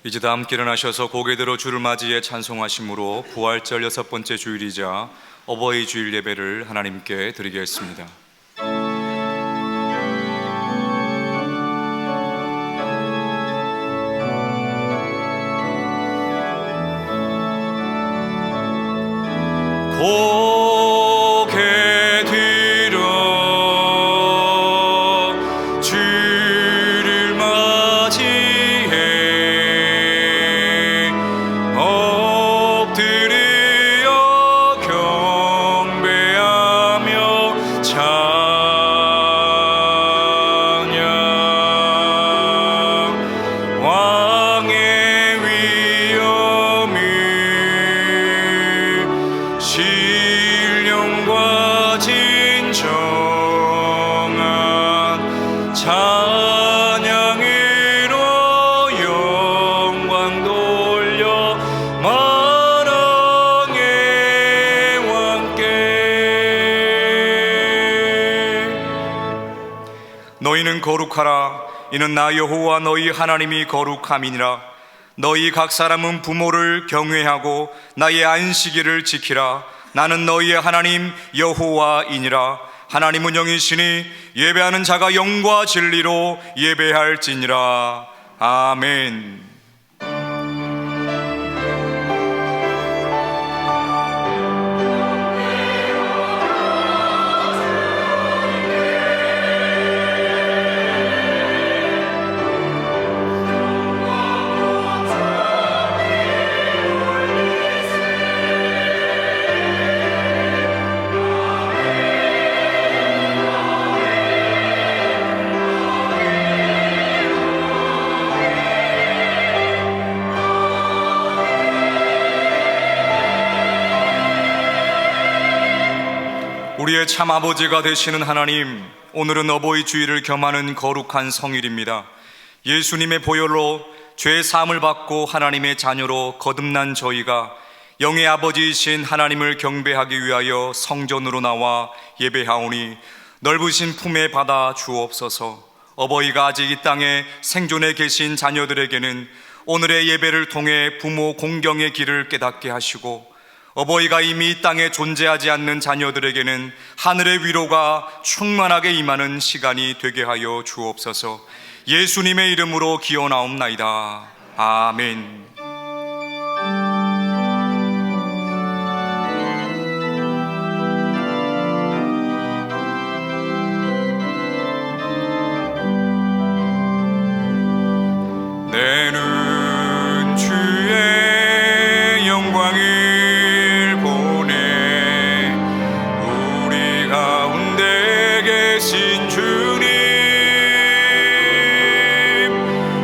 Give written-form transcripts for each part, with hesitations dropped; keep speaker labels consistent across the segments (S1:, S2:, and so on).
S1: 이제 다 함께 일어나셔서 고개 들어 주를 맞이해 찬송하심으로 부활절 6번째 주일이자 어버이 주일 예배를 하나님께 드리겠습니다. 고개 들어 주를 맞이해 엎드려 경배하며 찬양 왕의 위엄을 신령과 진정한 찬양으로 영광 돌려 만왕의 왕께. 너희는 거룩하라. 이는 나 여호와 너희 하나님이 거룩함이니라. 너희 각 사람은 부모를 경외하고 나의 안식일을 지키라. 나는 너희의 하나님 여호와이니라. 하나님은 영이시니 예배하는 자가 영과 진리로 예배할지니라. 아멘. 우리의 참 아버지가 되시는 하나님, 오늘은 어버이 주일을 겸하는 거룩한 성일입니다. 예수님의 보혈로 죄 사함을 받고 하나님의 자녀로 거듭난 저희가 영의 아버지이신 하나님을 경배하기 위하여 성전으로 나와 예배하오니 넓으신 품에 받아 주옵소서. 어버이가 아직 이 땅에 생존해 계신 자녀들에게는 오늘의 예배를 통해 부모 공경의 길을 깨닫게 하시고, 어버이가 이미 이 땅에 존재하지 않는 자녀들에게는 하늘의 위로가 충만하게 임하는 시간이 되게 하여 주옵소서. 예수님의 이름으로 기원하옵나이다. 아멘. 내는 주의 영광을 신 주님,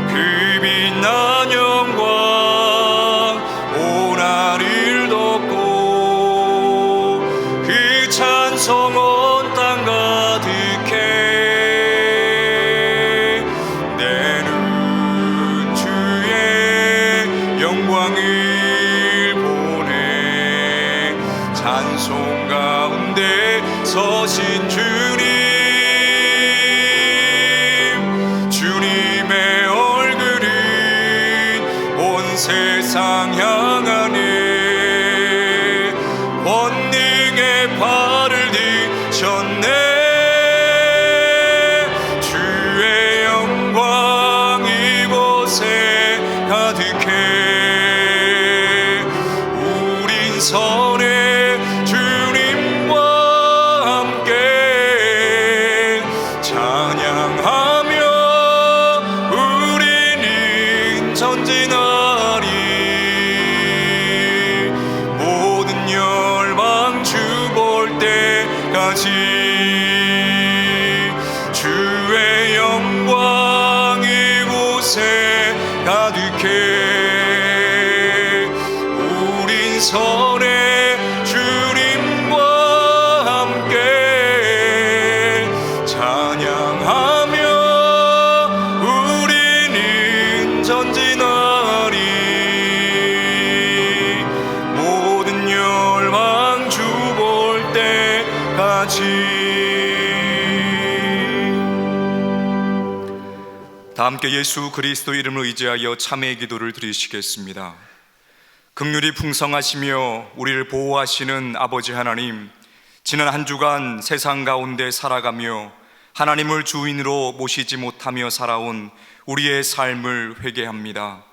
S1: 그 빛난 영광 온 하늘 덮고 그 찬송 온 땅 가득해. 내는 주의 영광을 보내 찬송 가운데 서신 주님, 세상 향하네 권능의 발을 드셨네. 주의 영광 이곳에 가득해. 우린 선의 주님과 함께 찬양하며 우리는 전진하 주의 영광 이곳에 가득해. 우린 선의 주님과 함께 찬양하며 우리는 전진하리. 모든 열방 주 볼 때까지. 다 함께 예수 그리스도 이름을 의지하여 참회의 기도를 드리시겠습니다. 긍휼이 풍성하시며 우리를 보호하시는 아버지 하나님, 지난 한 주간 세상 가운데 살아가며 하나님을 주인으로 모시지 못하며 살아온 우리의 삶을 회개합니다.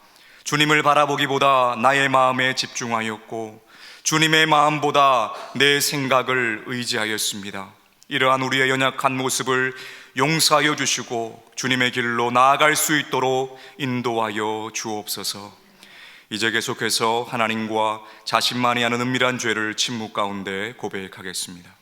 S1: 주님을 바라보기보다 나의 마음에 집중하였고 주님의 마음보다 내 생각을 의지하였습니다. 이러한 우리의 연약한 모습을 용서하여 주시고 주님의 길로 나아갈 수 있도록 인도하여 주옵소서. 이제 계속해서 하나님과 자신만이 아는 은밀한 죄를 침묵 가운데 고백하겠습니다.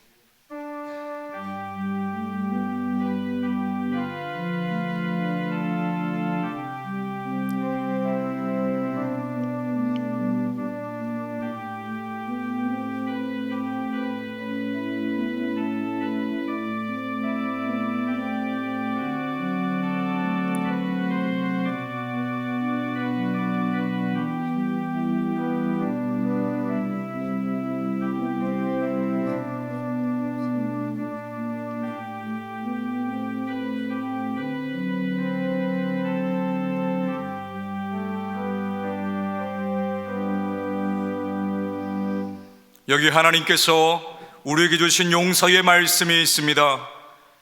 S1: 여기 하나님께서 우리에게 주신 용서의 말씀이 있습니다.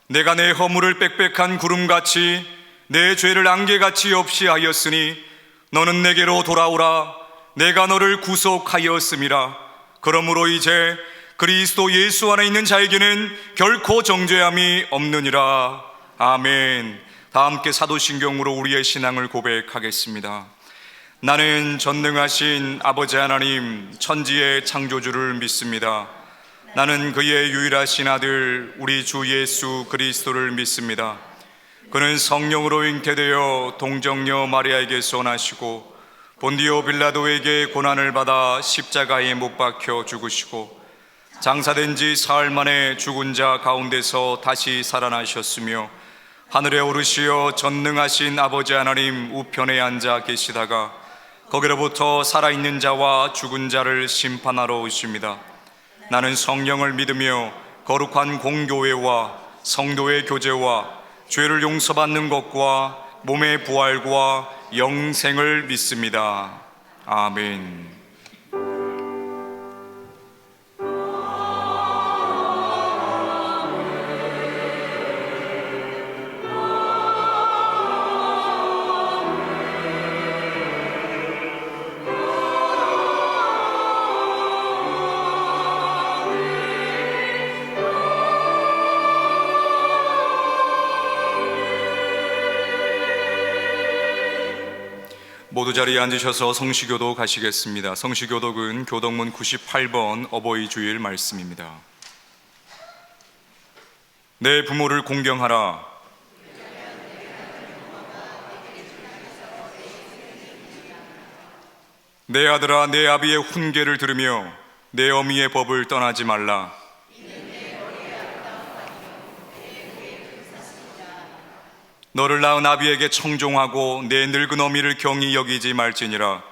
S1: 내가 내 허물을 빽빽한 구름같이 내 죄를 안개같이 없이 하였으니 너는 내게로 돌아오라. 내가 너를 구속하였음이라. 그러므로 이제 그리스도 예수 안에 있는 자에게는 결코 정죄함이 없느니라. 아멘. 다 함께 사도신경으로 우리의 신앙을 고백하겠습니다. 나는 전능하신 아버지 하나님 천지의 창조주를 믿습니다. 나는 그의 유일하신 아들 우리 주 예수 그리스도를 믿습니다. 그는 성령으로 잉태되어 동정녀 마리아에게서 나시고 본디오 빌라도에게 고난을 받아 십자가에 못 박혀 죽으시고 장사된 지 사흘 만에 죽은 자 가운데서 다시 살아나셨으며 하늘에 오르시어 전능하신 아버지 하나님 우편에 앉아 계시다가 거기로부터 살아있는 자와 죽은 자를 심판하러 오십니다. 나는 성령을 믿으며 거룩한 공교회와 성도의 교제와 죄를 용서받는 것과 몸의 부활과 영생을 믿습니다. 아멘. 모두 자리에 앉으셔서 성시교도 가시겠습니다. 성시교독은 교독문 98번 어버이 주일 말씀입니다. 내 부모를 공경하라. 내 아들아, 내 아비의 훈계를 들으며 내 어미의 법을 떠나지 말라. 너를 낳은 아비에게 청종하고 내 늙은 어미를 경히 여기지 말지니라.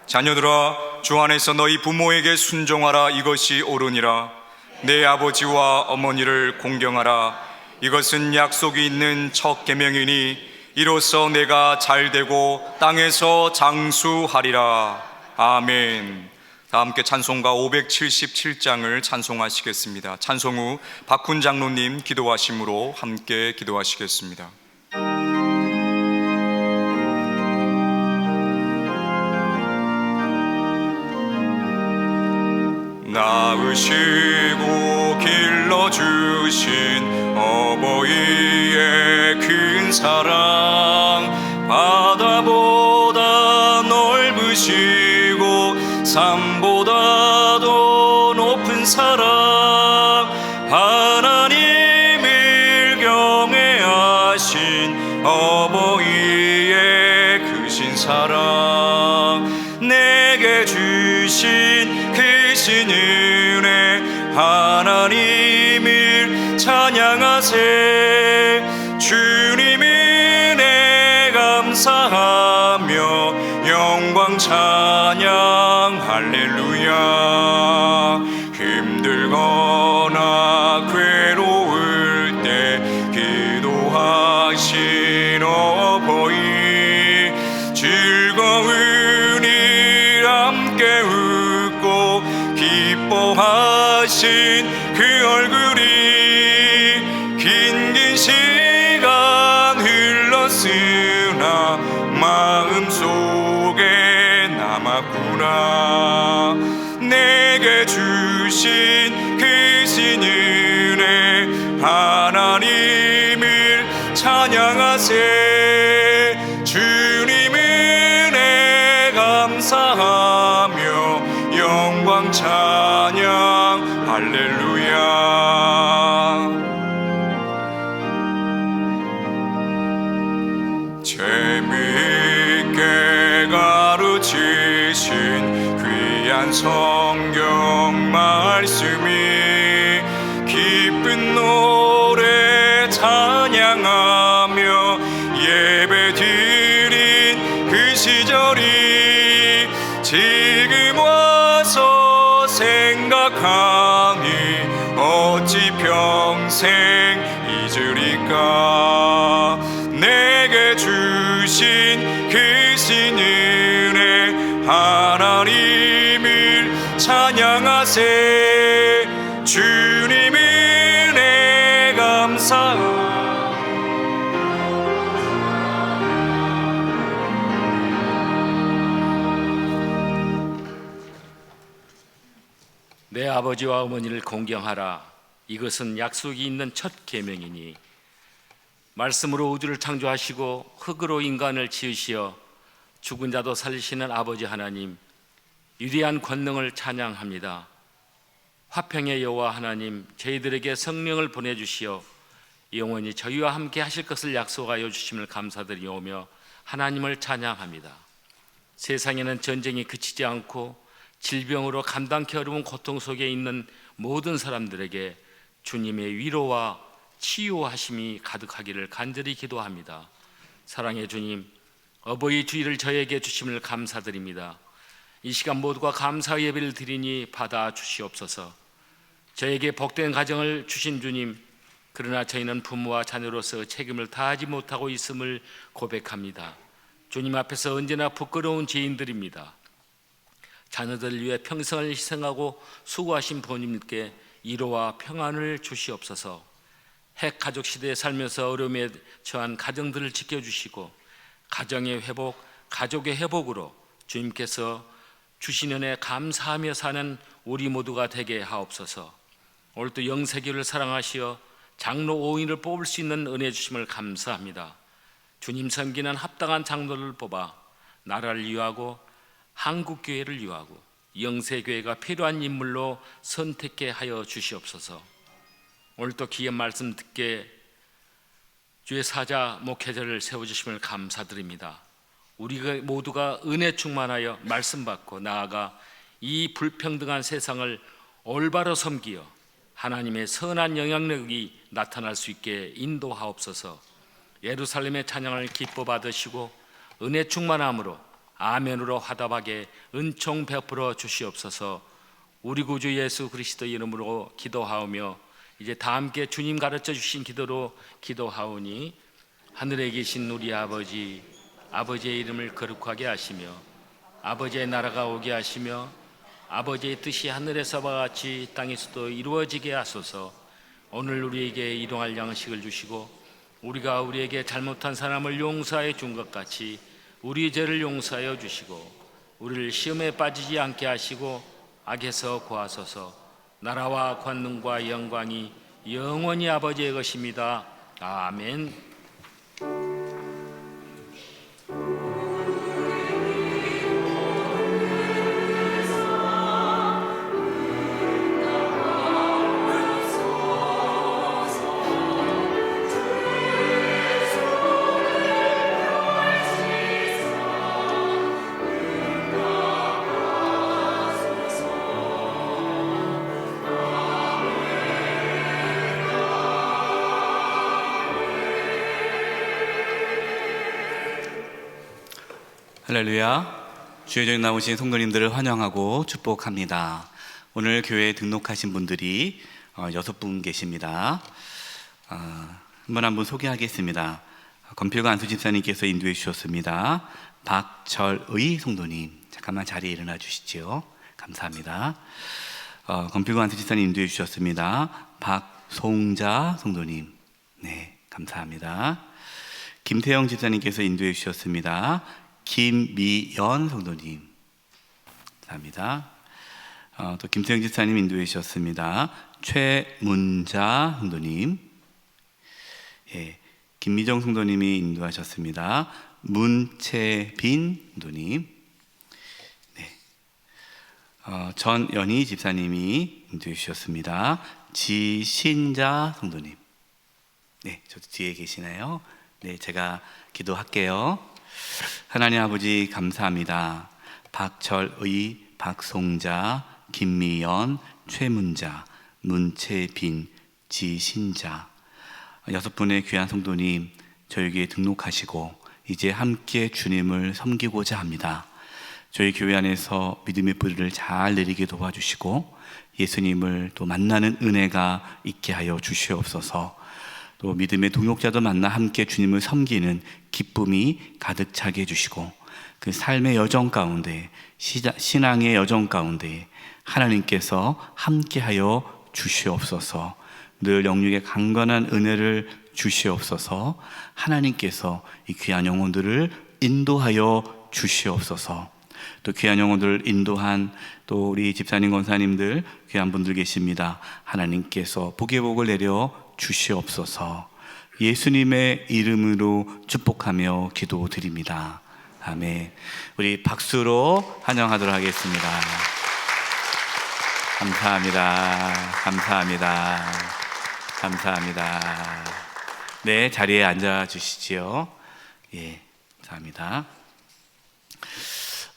S1: 자녀들아, 주 안에서 너희 부모에게 순종하라. 이것이 옳으니라. 내 아버지와 어머니를 공경하라. 이것은 약속이 있는 첫 계명이니 이로써 내가 잘되고 땅에서 장수하리라. 아멘. 다 함께 찬송가 577장을 찬송하시겠습니다. 찬송 후 박훈 장로님 기도하심으로 함께 기도하시겠습니다. 낳으시고 길러주신 어버이의 큰 사랑, 바다보다 넓으시고 산보다도 높은 사랑, 하나님을 경외하신 어버이의 크신 사랑, 내게 주신 크신 은혜, 하나님을 찬양하세. 주님 은혜 감사하며 영광 찬양 할렐루야. 힘들거나 괴로울 수고하신 그 얼굴이 긴 시간 흘렀으나 마음속에 남았구나. 내게 주신 그 신 은혜 하나님을 찬양하세. 주님 은혜 감사하며 영광 찬양 할렐루야. 재미있게 가르치신 귀한 성경 말씀이 기쁜 노래 찬양하며 예배 드린 그 시절이 지금 와서 생각하니 어찌 평생 잊으리까. 내게 주신 그 신 은혜 하나님을 찬양하세. 주님 은혜 감사합니다.
S2: 내 아버지와 어머니를 공경하라. 이것은 약속이 있는 첫 계명이니 말씀으로 우주를 창조하시고 흙으로 인간을 지으시어 죽은 자도 살리시는 아버지 하나님, 위대한 권능을 찬양합니다. 화평의 여호와 하나님, 저희들에게 성령을 보내주시어 영원히 저희와 함께 하실 것을 약속하여 주심을 감사드리오며 하나님을 찬양합니다. 세상에는 전쟁이 그치지 않고 질병으로 감당케 어려운 고통 속에 있는 모든 사람들에게 주님의 위로와 치유하심이 가득하기를 간절히 기도합니다. 사랑의 주님, 어버이 주일을 저에게 주심을 감사드립니다. 이 시간 모두가 감사 예배를 드리니 받아 주시옵소서. 저에게 복된 가정을 주신 주님, 그러나 저희는 부모와 자녀로서 책임을 다하지 못하고 있음을 고백합니다. 주님 앞에서 언제나 부끄러운 죄인들입니다. 자녀들을 위해 평생을 희생하고 수고하신 부모님께 위로와 평안을 주시옵소서. 핵 가족 시대에 살면서 어려움에 처한 가정들을 지켜주시고 가정의 회복, 가족의 회복으로 주님께서 주신 은혜 감사하며 사는 우리 모두가 되게 하옵소서. 오늘도 영세교를 사랑하시어 장로 5인을 뽑을 수 있는 은혜 주심을 감사합니다. 주님 섬기는 합당한 장로를 뽑아 나라를 위하고 한국교회를 위하고 영세교회가 필요한 인물로 선택해 하여 주시옵소서. 오늘도 귀한 말씀 듣게 주의 사자 목회자를 세워주심을 감사드립니다. 우리 모두가 은혜 충만하여 말씀 받고 나아가 이 불평등한 세상을 올바로 섬기어 하나님의 선한 영향력이 나타날 수 있게 인도하옵소서. 예루살렘의 찬양을 기뻐 받으시고 은혜 충만함으로 아멘으로 화답하게 은총 베풀어 주시옵소서. 우리 구주 예수 그리스도 이름으로 기도하오며 이제 다 함께 주님 가르쳐 주신 기도로 기도하오니, 하늘에 계신 우리 아버지, 아버지의 이름을 거룩하게 하시며 아버지의 나라가 오게 하시며 아버지의 뜻이 하늘에서와 같이 땅에서도 이루어지게 하소서. 오늘 우리에게 일용할 양식을 주시고 우리가 우리에게 잘못한 사람을 용서해 준 것 같이 우리 죄를 용서하여 주시고 우리를 시험에 빠지지 않게 하시고 악에서 구하소서. 나라와 권능과 영광이 영원히 아버지의 것입니다. 아멘.
S3: 할렐루야. 주의 전에 나오신 성도님들을 환영하고 축복합니다. 오늘 교회에 등록하신 분들이 6분 계십니다. 한 분 소개하겠습니다. 건필관 안수 집사님께서 인도해 주셨습니다. 박철의 성도님, 잠깐만 자리에 일어나 주시죠. 감사합니다. 건필관세 집사님 인도해 주셨습니다. 박송자 성도님, 네, 감사합니다. 김태영 집사님께서 인도해 주셨습니다. 김미연 성도님, 감사합니다. 또 김태영 집사님 인도해 주셨습니다. 최문자 성도님, 예, 김미정 성도님이 인도하셨습니다. 문채빈 성도님, 네, 전연희 집사님이 인도해 주셨습니다. 지신자 성도님, 네, 저도 뒤에 계시나요? 네, 제가 기도할게요. 하나님 아버지 감사합니다. 박철의, 박송자, 김미연, 최문자, 문채빈, 지신자 6분의 귀한 성도님 저에게 등록하시고 이제 함께 주님을 섬기고자 합니다. 저희 교회 안에서 믿음의 뿌리를 잘 내리게 도와주시고 예수님을 또 만나는 은혜가 있게 하여 주시옵소서. 또 믿음의 동역자도 만나 함께 주님을 섬기는 기쁨이 가득 차게 해주시고 그 삶의 여정 가운데, 신앙의 여정 가운데 하나님께서 함께하여 주시옵소서. 늘 영육의 강건한 은혜를 주시옵소서. 하나님께서 이 귀한 영혼들을 인도하여 주시옵소서. 또 귀한 영혼들을 인도한 또 우리 집사님, 권사님들 귀한 분들 계십니다. 하나님께서 복의 복을 내려 주시옵소서. 예수님의 이름으로 축복하며 기도드립니다. 아멘. 우리 박수로 환영하도록 하겠습니다. 감사합니다. 감사합니다. 감사합니다. 네, 자리에 앉아 주시지요. 예, 감사합니다.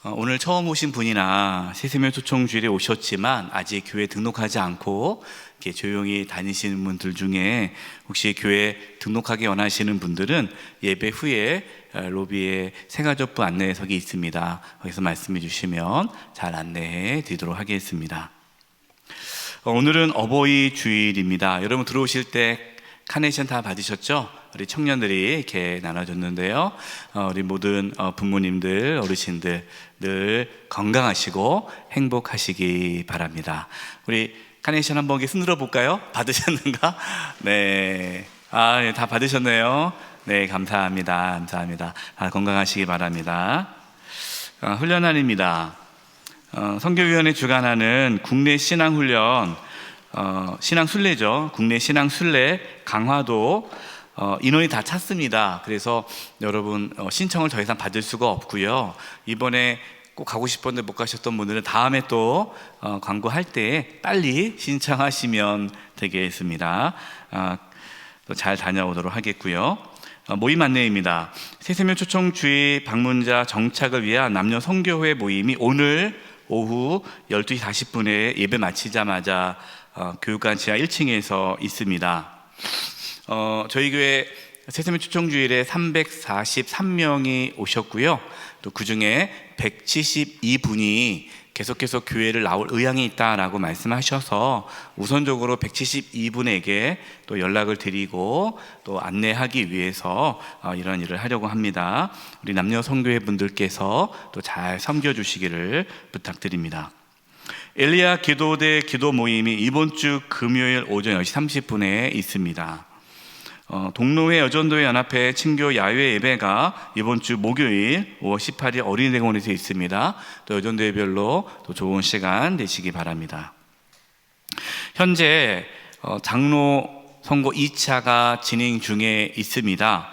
S3: 오늘 처음 오신 분이나 새세명 초청주일에 오셨지만 아직 교회 등록하지 않고 이렇게 조용히 다니시는 분들 중에 혹시 교회 등록하기 원하시는 분들은 예배 후에 로비에 새가족부 안내석이 있습니다. 거기서 말씀해 주시면 잘 안내해 드리도록 하겠습니다. 오늘은 어버이 주일입니다. 여러분 들어오실 때 카네이션 다 받으셨죠? 우리 청년들이 이렇게 나눠줬는데요. 우리 모든 부모님들, 어르신들 늘 건강하시고 행복하시기 바랍니다. 우리 카네이션 한번 흔들어 볼까요? 받으셨는가? 네, 네, 다 받으셨네요. 네, 감사합니다. 감사합니다. 건강하시기 바랍니다. 훈련날입니다. 선교위원회 주관하는 국내 신앙훈련, 신앙순례죠. 국내 신앙순례 강화도 인원이 다 찼습니다. 그래서 여러분 신청을 더 이상 받을 수가 없고요. 이번에 꼭 가고 싶었는데 못 가셨던 분들은 다음에 또 광고할 때 빨리 신청하시면 되겠습니다. 또 잘 다녀오도록 하겠고요. 모임 안내입니다. 새세명 초청주의 방문자 정착을 위한 남녀 선교회 모임이 오늘 오후 12시 40분에 예배 마치자마자 교육관 지하 1층에서 있습니다. 저희 교회 새세명 초청주일에 343명이 오셨고요. 또 그중에 172분이 계속해서 교회를 나올 의향이 있다라고 말씀하셔서 우선적으로 172분에게 또 연락을 드리고 또 안내하기 위해서 이런 일을 하려고 합니다. 우리 남녀 선교회 분들께서 또 잘 섬겨주시기를 부탁드립니다. 엘리야 기도대 기도 모임이 이번 주 금요일 오전 10시 30분에 있습니다. 동로회 여전도회 연합회 친교 야외 예배가 이번 주 목요일 5월 18일 어린이대공원에서 있습니다. 또 여전도회별로 또 좋은 시간 되시기 바랍니다. 현재 장로 선거 2차가 진행 중에 있습니다.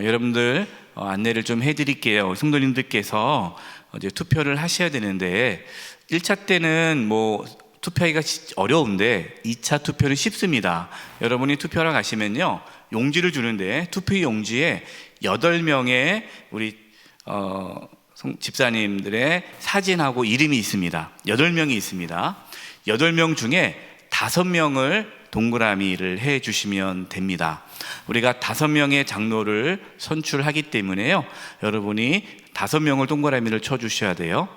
S3: 여러분들 안내를 좀 해드릴게요. 성도님들께서 이제 투표를 하셔야 되는데 1차 때는 투표하기가 어려운데 2차 투표는 쉽습니다. 여러분이 투표하러 가시면요, 용지를 주는데 투표 용지에 8명의 우리 집사님들의 사진하고 이름이 있습니다. 8명이 있습니다. 8명 중에 5명을 동그라미를 해 주시면 됩니다. 우리가 5명의 장로를 선출하기 때문에요, 여러분이 5명을 동그라미를 쳐 주셔야 돼요.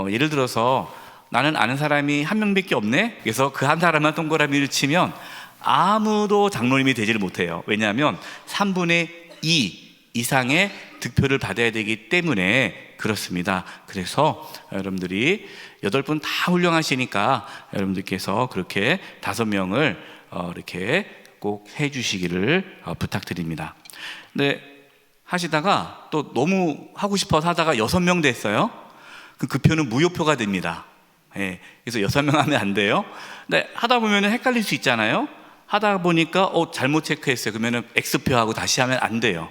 S3: 예를 들어서 나는 아는 사람이 1명밖에 없네? 그래서 그 한 사람만 동그라미를 치면 아무도 장로님이 되지를 못해요. 왜냐하면 3분의 2 이상의 득표를 받아야 되기 때문에 그렇습니다. 그래서 여러분들이 8분 다 훌륭하시니까 여러분들께서 그렇게 5명을 이렇게 꼭 해주시기를 부탁드립니다. 근데 하시다가 또 너무 하고 싶어서 하다가 6명 됐어요. 그 표는 무효표가 됩니다. 예, 그래서 6명 하면 안 돼요. 근데 하다 보면 헷갈릴 수 있잖아요. 하다 보니까 잘못 체크했어요. 그러면 X표하고 다시 하면 안 돼요.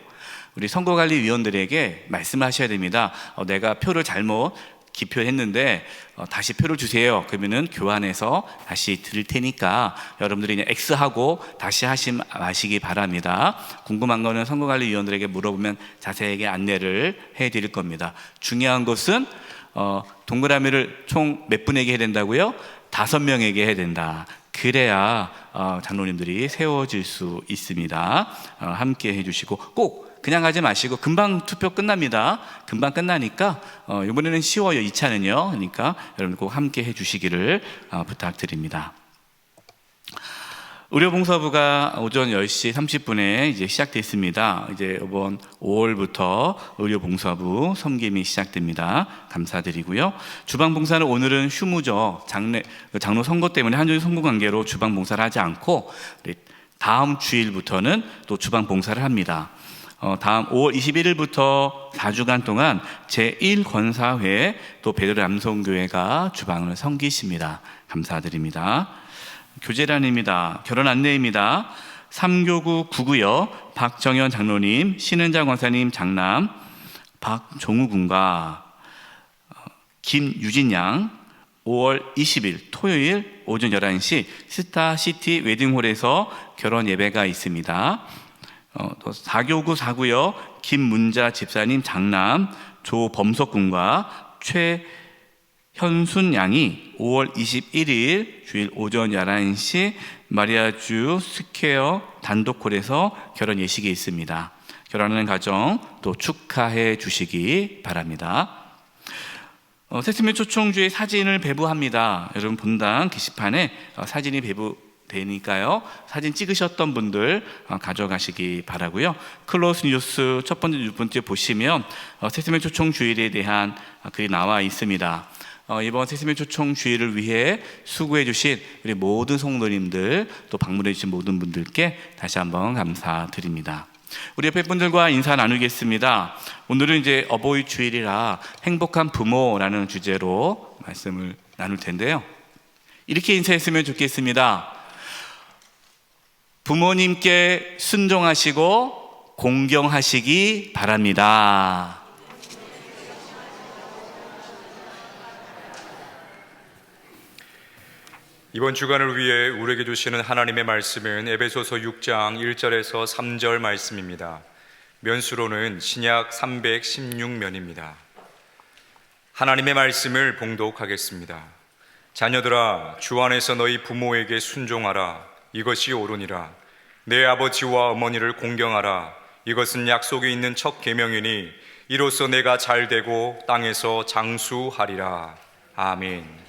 S3: 우리 선거관리위원들에게 말씀하셔야 됩니다. 내가 표를 잘못 기표했는데 다시 표를 주세요. 그러면은 교환해서 다시 드릴 테니까 여러분들이 그냥 X하고 다시 마시기 바랍니다. 궁금한 거는 선거관리위원들에게 물어보면 자세하게 안내를 해드릴 겁니다. 중요한 것은 동그라미를 총 몇 분에게 해야 된다고요? 5명에게 해야 된다. 그래야 장로님들이 세워질 수 있습니다. 함께 해주시고 꼭 그냥 하지 마시고 금방 투표 끝납니다. 금방 끝나니까 이번에는 쉬워요. 2차는요. 그러니까 여러분 꼭 함께 해주시기를 부탁드립니다. 의료봉사부가 오전 10시 30분에 이제 시작됐습니다. 이제 이번 5월부터 의료봉사부 섬김이 시작됩니다. 감사드리고요. 주방봉사는 오늘은 휴무죠. 장로 선거 때문에 한주 선거 관계로 주방봉사를 하지 않고 다음 주일부터는 또 주방봉사를 합니다. 다음 5월 21일부터 4주간 동안 제1권사회 또 베드로 남성교회가 주방을 섬기십니다. 감사드립니다. 교제란입니다. 결혼 안내입니다. 3교구 9구역 박정현 장로님, 신은자 권사님 장남, 박종우 군과 김유진 양 5월 20일 토요일 오전 11시 스타시티 웨딩홀에서 결혼 예배가 있습니다. 또 4교구 4구역 김문자 집사님 장남 조범석 군과 최현순 양이 5월 21일 주일 오전 11시 마리아주 스퀘어 단독홀에서 결혼 예식이 있습니다. 결혼하는 가정 또 축하해 주시기 바랍니다. 세스미 초청주의 사진을 배부합니다. 여러분 본당 게시판에 사진이 배부되니까요. 사진 찍으셨던 분들 가져가시기 바라고요. 클로스 뉴스 첫 번째, 두 번째 보시면 세스미 초청주일에 대한 글이 나와 있습니다. 이번 세스미 초청주일을 위해 수고해 주신 우리 모든 성도님들 또 방문해 주신 모든 분들께 다시 한번 감사드립니다. 우리 옆에 분들과 인사 나누겠습니다. 오늘은 이제 어버이 주일이라 행복한 부모라는 주제로 말씀을 나눌 텐데요. 이렇게 인사했으면 좋겠습니다. 부모님께 순종하시고 공경하시기 바랍니다.
S1: 이번 주간을 위해 우리에게 주시는 하나님의 말씀은 에베소서 6장 1절에서 3절 말씀입니다. 면수로는 신약 316면입니다. 하나님의 말씀을 봉독하겠습니다. 자녀들아, 주 안에서 너희 부모에게 순종하라. 이것이 옳으니라. 내 아버지와 어머니를 공경하라. 이것은 약속이 있는 첫 계명이니 이로써 내가 잘되고 땅에서 장수하리라. 아멘.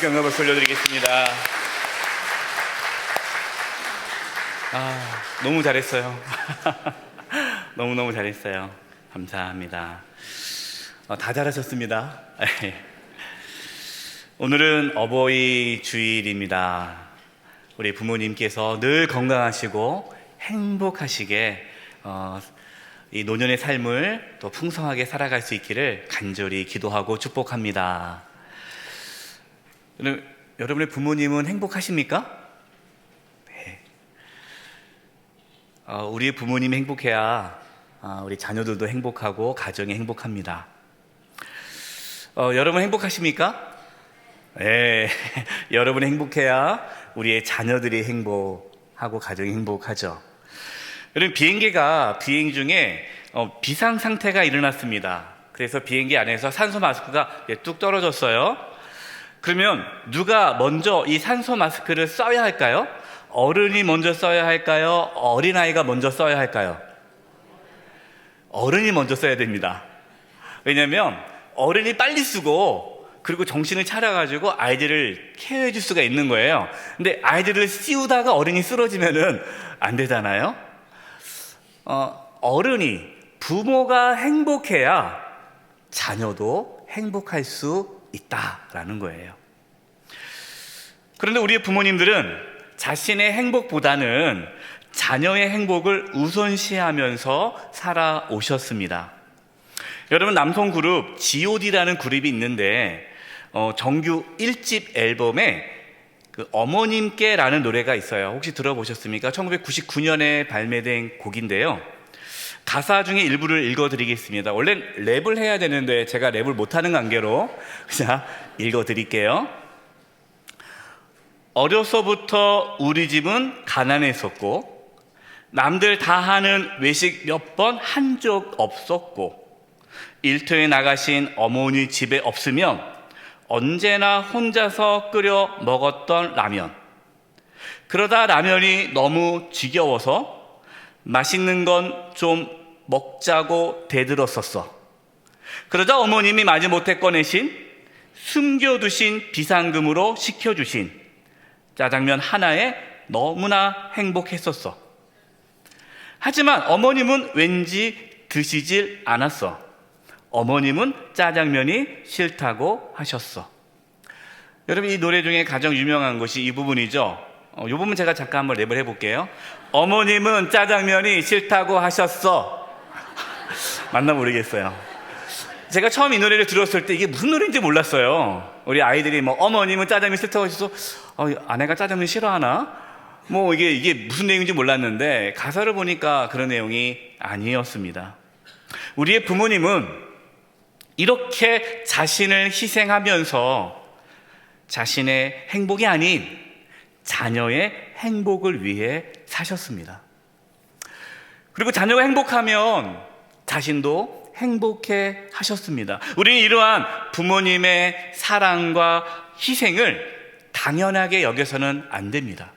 S3: 경감을 돌려드리겠습니다. 너무 잘했어요. 너무너무 잘했어요. 감사합니다. 다 잘하셨습니다. 오늘은 어버이 주일입니다. 우리 부모님께서 늘 건강하시고 행복하시게 이 노년의 삶을 또 풍성하게 살아갈 수 있기를 간절히 기도하고 축복합니다. 여러분의 부모님은 행복하십니까? 네. 우리 부모님이 행복해야 우리 자녀들도 행복하고 가정이 행복합니다. 여러분 행복하십니까? 네. 여러분이 행복해야 우리의 자녀들이 행복하고 가정이 행복하죠. 여러분, 비행기가 비행 중에 비상 상태가 일어났습니다. 그래서 비행기 안에서 산소 마스크가 뚝 떨어졌어요. 그러면 누가 먼저 이 산소 마스크를 써야 할까요? 어른이 먼저 써야 할까요? 어린아이가 먼저 써야 할까요? 어른이 먼저 써야 됩니다. 왜냐하면 어른이 빨리 쓰고 그리고 정신을 차려가지고 아이들을 케어해 줄 수가 있는 거예요. 근데 아이들을 씌우다가 어른이 쓰러지면은 안 되잖아요. 어른이, 부모가 행복해야 자녀도 행복할 수 있다라는 거예요. 그런데 우리의 부모님들은 자신의 행복보다는 자녀의 행복을 우선시하면서 살아오셨습니다. 여러분, 남성 그룹 G.O.D라는 그룹이 있는데 정규 1집 앨범에 그 어머님께라는 노래가 있어요. 혹시 들어보셨습니까? 1999년에 발매된 곡인데요. 가사 중에 일부를 읽어드리겠습니다. 원래 랩을 해야 되는데 제가 랩을 못하는 관계로 그냥 읽어드릴게요. 어려서부터 우리 집은 가난했었고 남들 다 하는 외식 몇 번 한 적 없었고 일터에 나가신 어머니 집에 없으면 언제나 혼자서 끓여 먹었던 라면. 그러다 라면이 너무 지겨워서 맛있는 건 좀 먹자고 대들었었어. 그러자 어머님이 마지못해 꺼내신 숨겨두신 비상금으로 시켜주신 짜장면 하나에 너무나 행복했었어. 하지만 어머님은 왠지 드시질 않았어. 어머님은 짜장면이 싫다고 하셨어. 여러분, 이 노래 중에 가장 유명한 것이 이 부분이죠. 이 부분 제가 잠깐 한번 랩을 해볼게요. 어머님은 짜장면이 싫다고 하셨어. 맞나 모르겠어요. 제가 처음 이 노래를 들었을 때 이게 무슨 노래인지 몰랐어요. 우리 아이들이 어머님은 짜장면 싫다고 하셔서 아내가 짜장면 싫어하나? 이게 무슨 내용인지 몰랐는데 가사를 보니까 그런 내용이 아니었습니다. 우리의 부모님은 이렇게 자신을 희생하면서 자신의 행복이 아닌 자녀의 행복을 위해 사셨습니다. 그리고 자녀가 행복하면 자신도 행복해 하셨습니다. 우리는 이러한 부모님의 사랑과 희생을 당연하게 여겨서는 안 됩니다.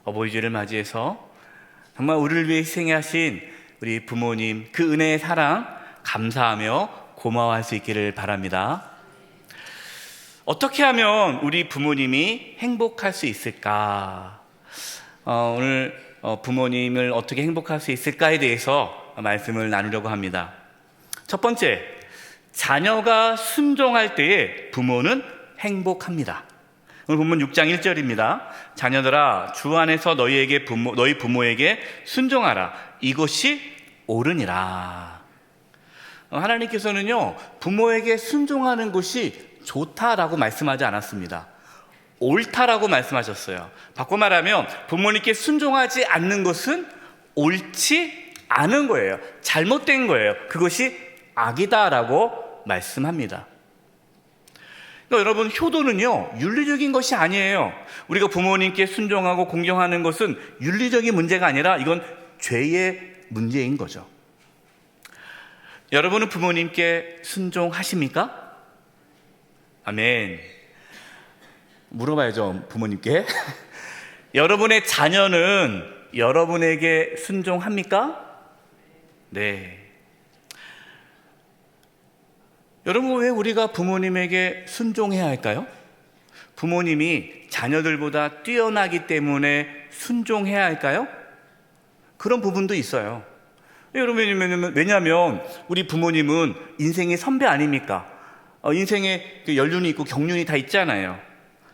S3: 어버이주일을 맞이해서 정말 우리를 위해 희생하신 우리 부모님 그 은혜의 사랑 감사하며 고마워할 수 있기를 바랍니다. 어떻게 하면 우리 부모님이 행복할 수 있을까? 오늘 부모님을 어떻게 행복할 수 있을까에 대해서 말씀을 나누려고 합니다. 첫 번째, 자녀가 순종할 때에 부모는 행복합니다. 오늘 본문 6장 1절입니다. 자녀들아, 주 안에서 너희 부모에게 순종하라. 이것이 옳으니라. 하나님께서는요, 부모에게 순종하는 것이 좋다라고 말씀하지 않았습니다. 옳다라고 말씀하셨어요. 바꿔 말하면 부모님께 순종하지 않는 것은 옳지 않은 거예요. 잘못된 거예요. 그것이 악이다라고 말씀합니다. 그러니까 여러분, 효도는요, 윤리적인 것이 아니에요. 우리가 부모님께 순종하고 공경하는 것은 윤리적인 문제가 아니라 이건 죄의 문제인 거죠. 여러분은 부모님께 순종하십니까? 아멘. 물어봐야죠, 부모님께. 여러분의 자녀는 여러분에게 순종합니까? 네. 여러분, 왜 우리가 부모님에게 순종해야 할까요? 부모님이 자녀들보다 뛰어나기 때문에 순종해야 할까요? 그런 부분도 있어요. 여러분, 왜냐하면 우리 부모님은 인생의 선배 아닙니까? 인생에 연륜이 있고 경륜이 다 있잖아요.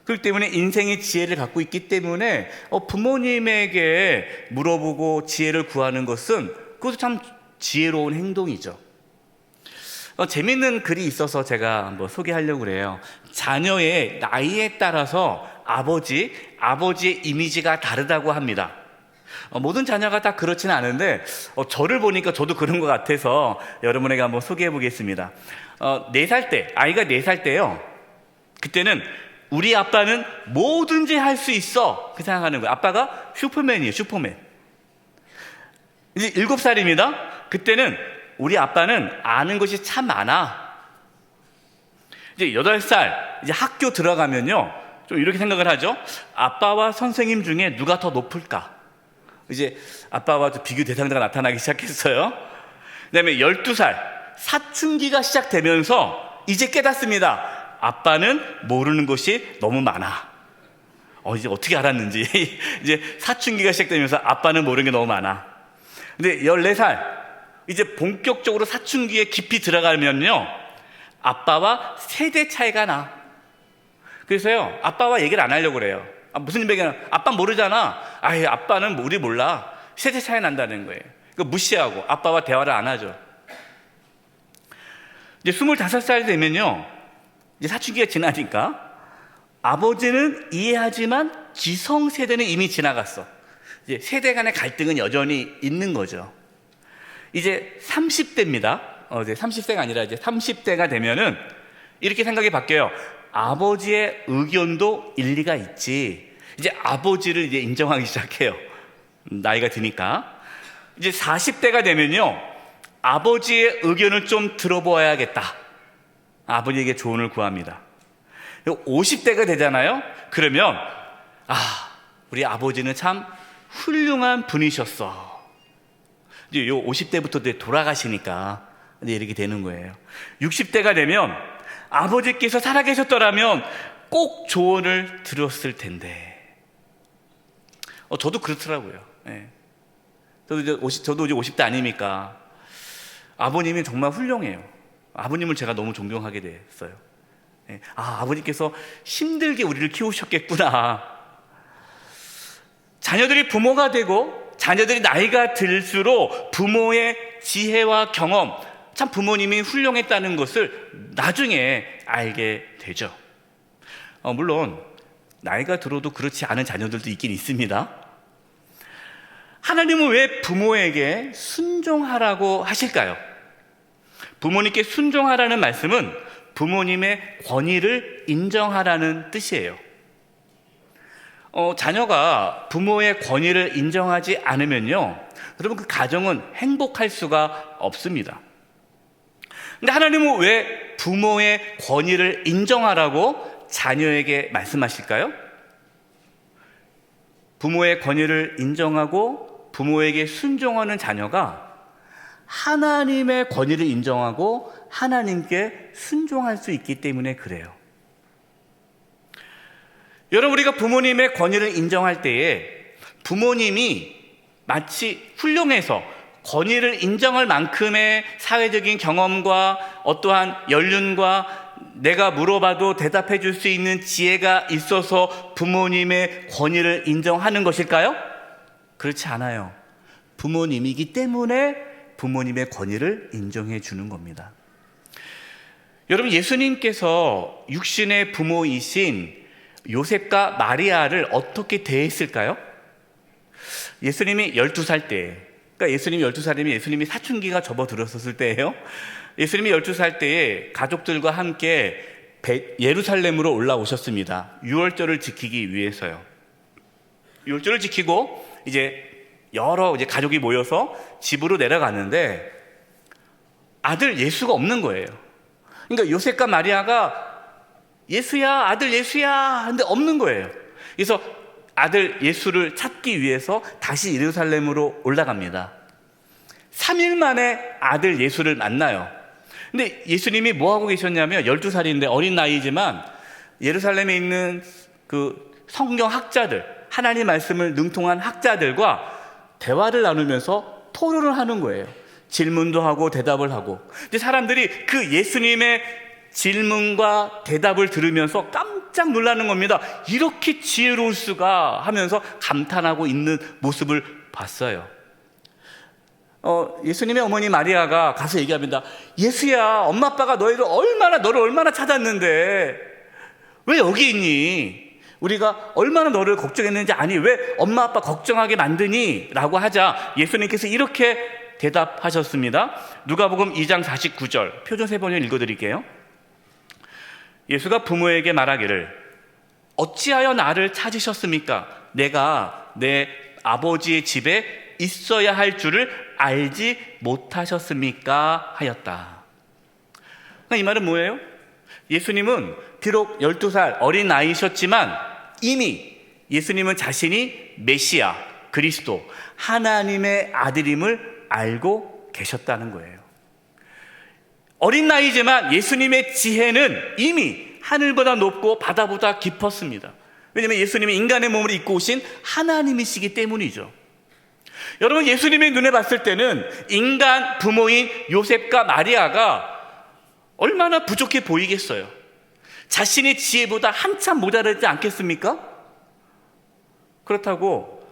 S3: 그렇기 때문에 인생의 지혜를 갖고 있기 때문에 부모님에게 물어보고 지혜를 구하는 것은 그것도 참 지혜로운 행동이죠. 재밌는 글이 있어서 제가 한번 소개하려고 그래요. 자녀의 나이에 따라서 아버지의 이미지가 다르다고 합니다. 모든 자녀가 다 그렇지는 않은데 저를 보니까 저도 그런 것 같아서 여러분에게 한번 소개해 보겠습니다. 4살 때, 아이가 4살 때요, 그때는 우리 아빠는 뭐든지 할 수 있어, 그 생각하는 거예요. 아빠가 슈퍼맨이에요, 슈퍼맨. 이제 7살입니다. 그때는 우리 아빠는 아는 것이 참 많아. 이제 8살, 이제 학교 들어가면요, 좀 이렇게 생각을 하죠. 아빠와 선생님 중에 누가 더 높을까? 이제 아빠와 비교 대상자가 나타나기 시작했어요. 그 다음에 12살, 사춘기가 시작되면서 이제 깨닫습니다. 아빠는 모르는 것이 너무 많아. 이제 어떻게 알았는지. 이제 사춘기가 시작되면서 아빠는 모르는 게 너무 많아. 근데 14살, 이제 본격적으로 사춘기에 깊이 들어가면요, 아빠와 세대 차이가 나. 그래서요, 아빠와 얘기를 안 하려고 그래요. 무슨 얘기냐? 아빠 모르잖아. 아빠는 우리 몰라. 세대 차이 난다는 거예요. 무시하고 아빠와 대화를 안 하죠. 이제 25살 되면요, 이제 사춘기가 지나니까 아버지는 이해하지만 기성세대는 이미 지나갔어. 이제 세대 간의 갈등은 여전히 있는 거죠. 이제 30대입니다. 이제 30세가 아니라 이제 30대가 되면은 이렇게 생각이 바뀌어요. 아버지의 의견도 일리가 있지. 이제 아버지를 이제 인정하기 시작해요. 나이가 드니까. 이제 40대가 되면요, 아버지의 의견을 좀 들어보아야겠다. 아버지에게 조언을 구합니다. 50대가 되잖아요. 그러면 우리 아버지는 참 훌륭한 분이셨어. 이제 요 50대부터 돌아가시니까 이제 이렇게 되는 거예요. 60대가 되면 아버지께서 살아계셨더라면 꼭 조언을 들었을 텐데. 저도 그렇더라고요. 예. 저도 이제 50대 아닙니까? 아버님이 정말 훌륭해요. 아버님을 제가 너무 존경하게 됐어요. 예. 아버님께서 힘들게 우리를 키우셨겠구나. 자녀들이 부모가 되고 자녀들이 나이가 들수록 부모의 지혜와 경험, 참 부모님이 훌륭했다는 것을 나중에 알게 되죠. 물론 나이가 들어도 그렇지 않은 자녀들도 있긴 있습니다. 하나님은 왜 부모에게 순종하라고 하실까요? 부모님께 순종하라는 말씀은 부모님의 권위를 인정하라는 뜻이에요. 자녀가 부모의 권위를 인정하지 않으면요, 여러분, 그 가정은 행복할 수가 없습니다. 근데 하나님은 왜 부모의 권위를 인정하라고 자녀에게 말씀하실까요? 부모의 권위를 인정하고 부모에게 순종하는 자녀가 하나님의 권위를 인정하고 하나님께 순종할 수 있기 때문에 그래요. 여러분, 우리가 부모님의 권위를 인정할 때에 부모님이 마치 훌륭해서 권위를 인정할 만큼의 사회적인 경험과 어떠한 연륜과 내가 물어봐도 대답해 줄 수 있는 지혜가 있어서 부모님의 권위를 인정하는 것일까요? 그렇지 않아요. 부모님이기 때문에 부모님의 권위를 인정해 주는 겁니다. 여러분, 예수님께서 육신의 부모이신 요셉과 마리아를 어떻게 대했을까요? 예수님이 12살 때, 그러니까 예수님이 12살이면 예수님이 사춘기가 접어들었을 때예요. 예수님이 12살 때에 가족들과 함께 예루살렘으로 올라오셨습니다. 유월절을 지키기 위해서요. 유월절을 지키고 이제 여러 가족이 모여서 집으로 내려갔는데 아들 예수가 없는 거예요. 그러니까 요셉과 마리아가 예수야, 아들 예수야 하는데 없는 거예요. 그래서 아들 예수를 찾기 위해서 다시 예루살렘으로 올라갑니다. 3일 만에 아들 예수를 만나요. 근데 예수님이 뭐 하고 계셨냐면 12살인데 어린 나이지만 예루살렘에 있는 그 성경 학자들, 하나님 말씀을 능통한 학자들과 대화를 나누면서 토론을 하는 거예요. 질문도 하고 대답을 하고. 근데 사람들이 그 예수님의 질문과 대답을 들으면서 깜짝 놀라는 겁니다. 이렇게 지혜로울 수가 하면서 감탄하고 있는 모습을 봤어요. 예수님의 어머니 마리아가 가서 얘기합니다. 예수야, 엄마 아빠가 너를 얼마나 찾았는데 왜 여기 있니? 우리가 얼마나 너를 걱정했는지 아니, 왜 엄마 아빠 걱정하게 만드니? 라고 하자 예수님께서 이렇게 대답하셨습니다. 누가복음 2장 49절 표준 세번역 읽어드릴게요. 예수가 부모에게 말하기를 어찌하여 나를 찾으셨습니까? 내가 내 아버지의 집에 있어야 할 줄을 알지 못하셨습니까? 하였다. 이 말은 뭐예요? 예수님은 비록 12살 어린 나이셨지만 이미 예수님은 자신이 메시아, 그리스도, 하나님의 아들임을 알고 계셨다는 거예요. 어린 나이지만 예수님의 지혜는 이미 하늘보다 높고 바다보다 깊었습니다. 왜냐하면 예수님이 인간의 몸을 입고 오신 하나님이시기 때문이죠. 여러분, 예수님의 눈에 봤을 때는 인간 부모인 요셉과 마리아가 얼마나 부족해 보이겠어요. 자신의 지혜보다 한참 모자라지 않겠습니까? 그렇다고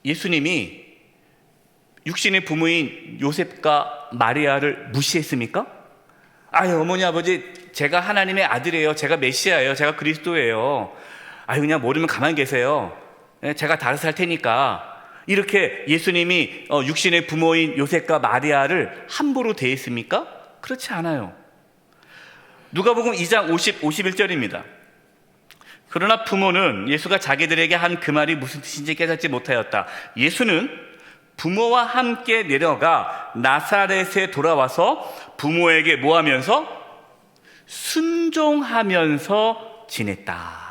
S3: 예수님이 육신의 부모인 요셉과 마리아를 무시했습니까? 아유, 어머니 아버지, 제가 하나님의 아들이에요. 제가 메시아예요. 제가 그리스도예요. 아유, 그냥 모르면 가만히 계세요. 제가 다 알아서 할 테니까. 이렇게 예수님이 육신의 부모인 요셉과 마리아를 함부로 대했습니까? 그렇지 않아요. 누가복음 2장 51절입니다. 그러나 부모는 예수가 자기들에게 한 그 말이 무슨 뜻인지 깨닫지 못하였다. 예수는 부모와 함께 내려가 나사렛에 돌아와서 부모에게 뭐 하면서? 순종하면서 지냈다.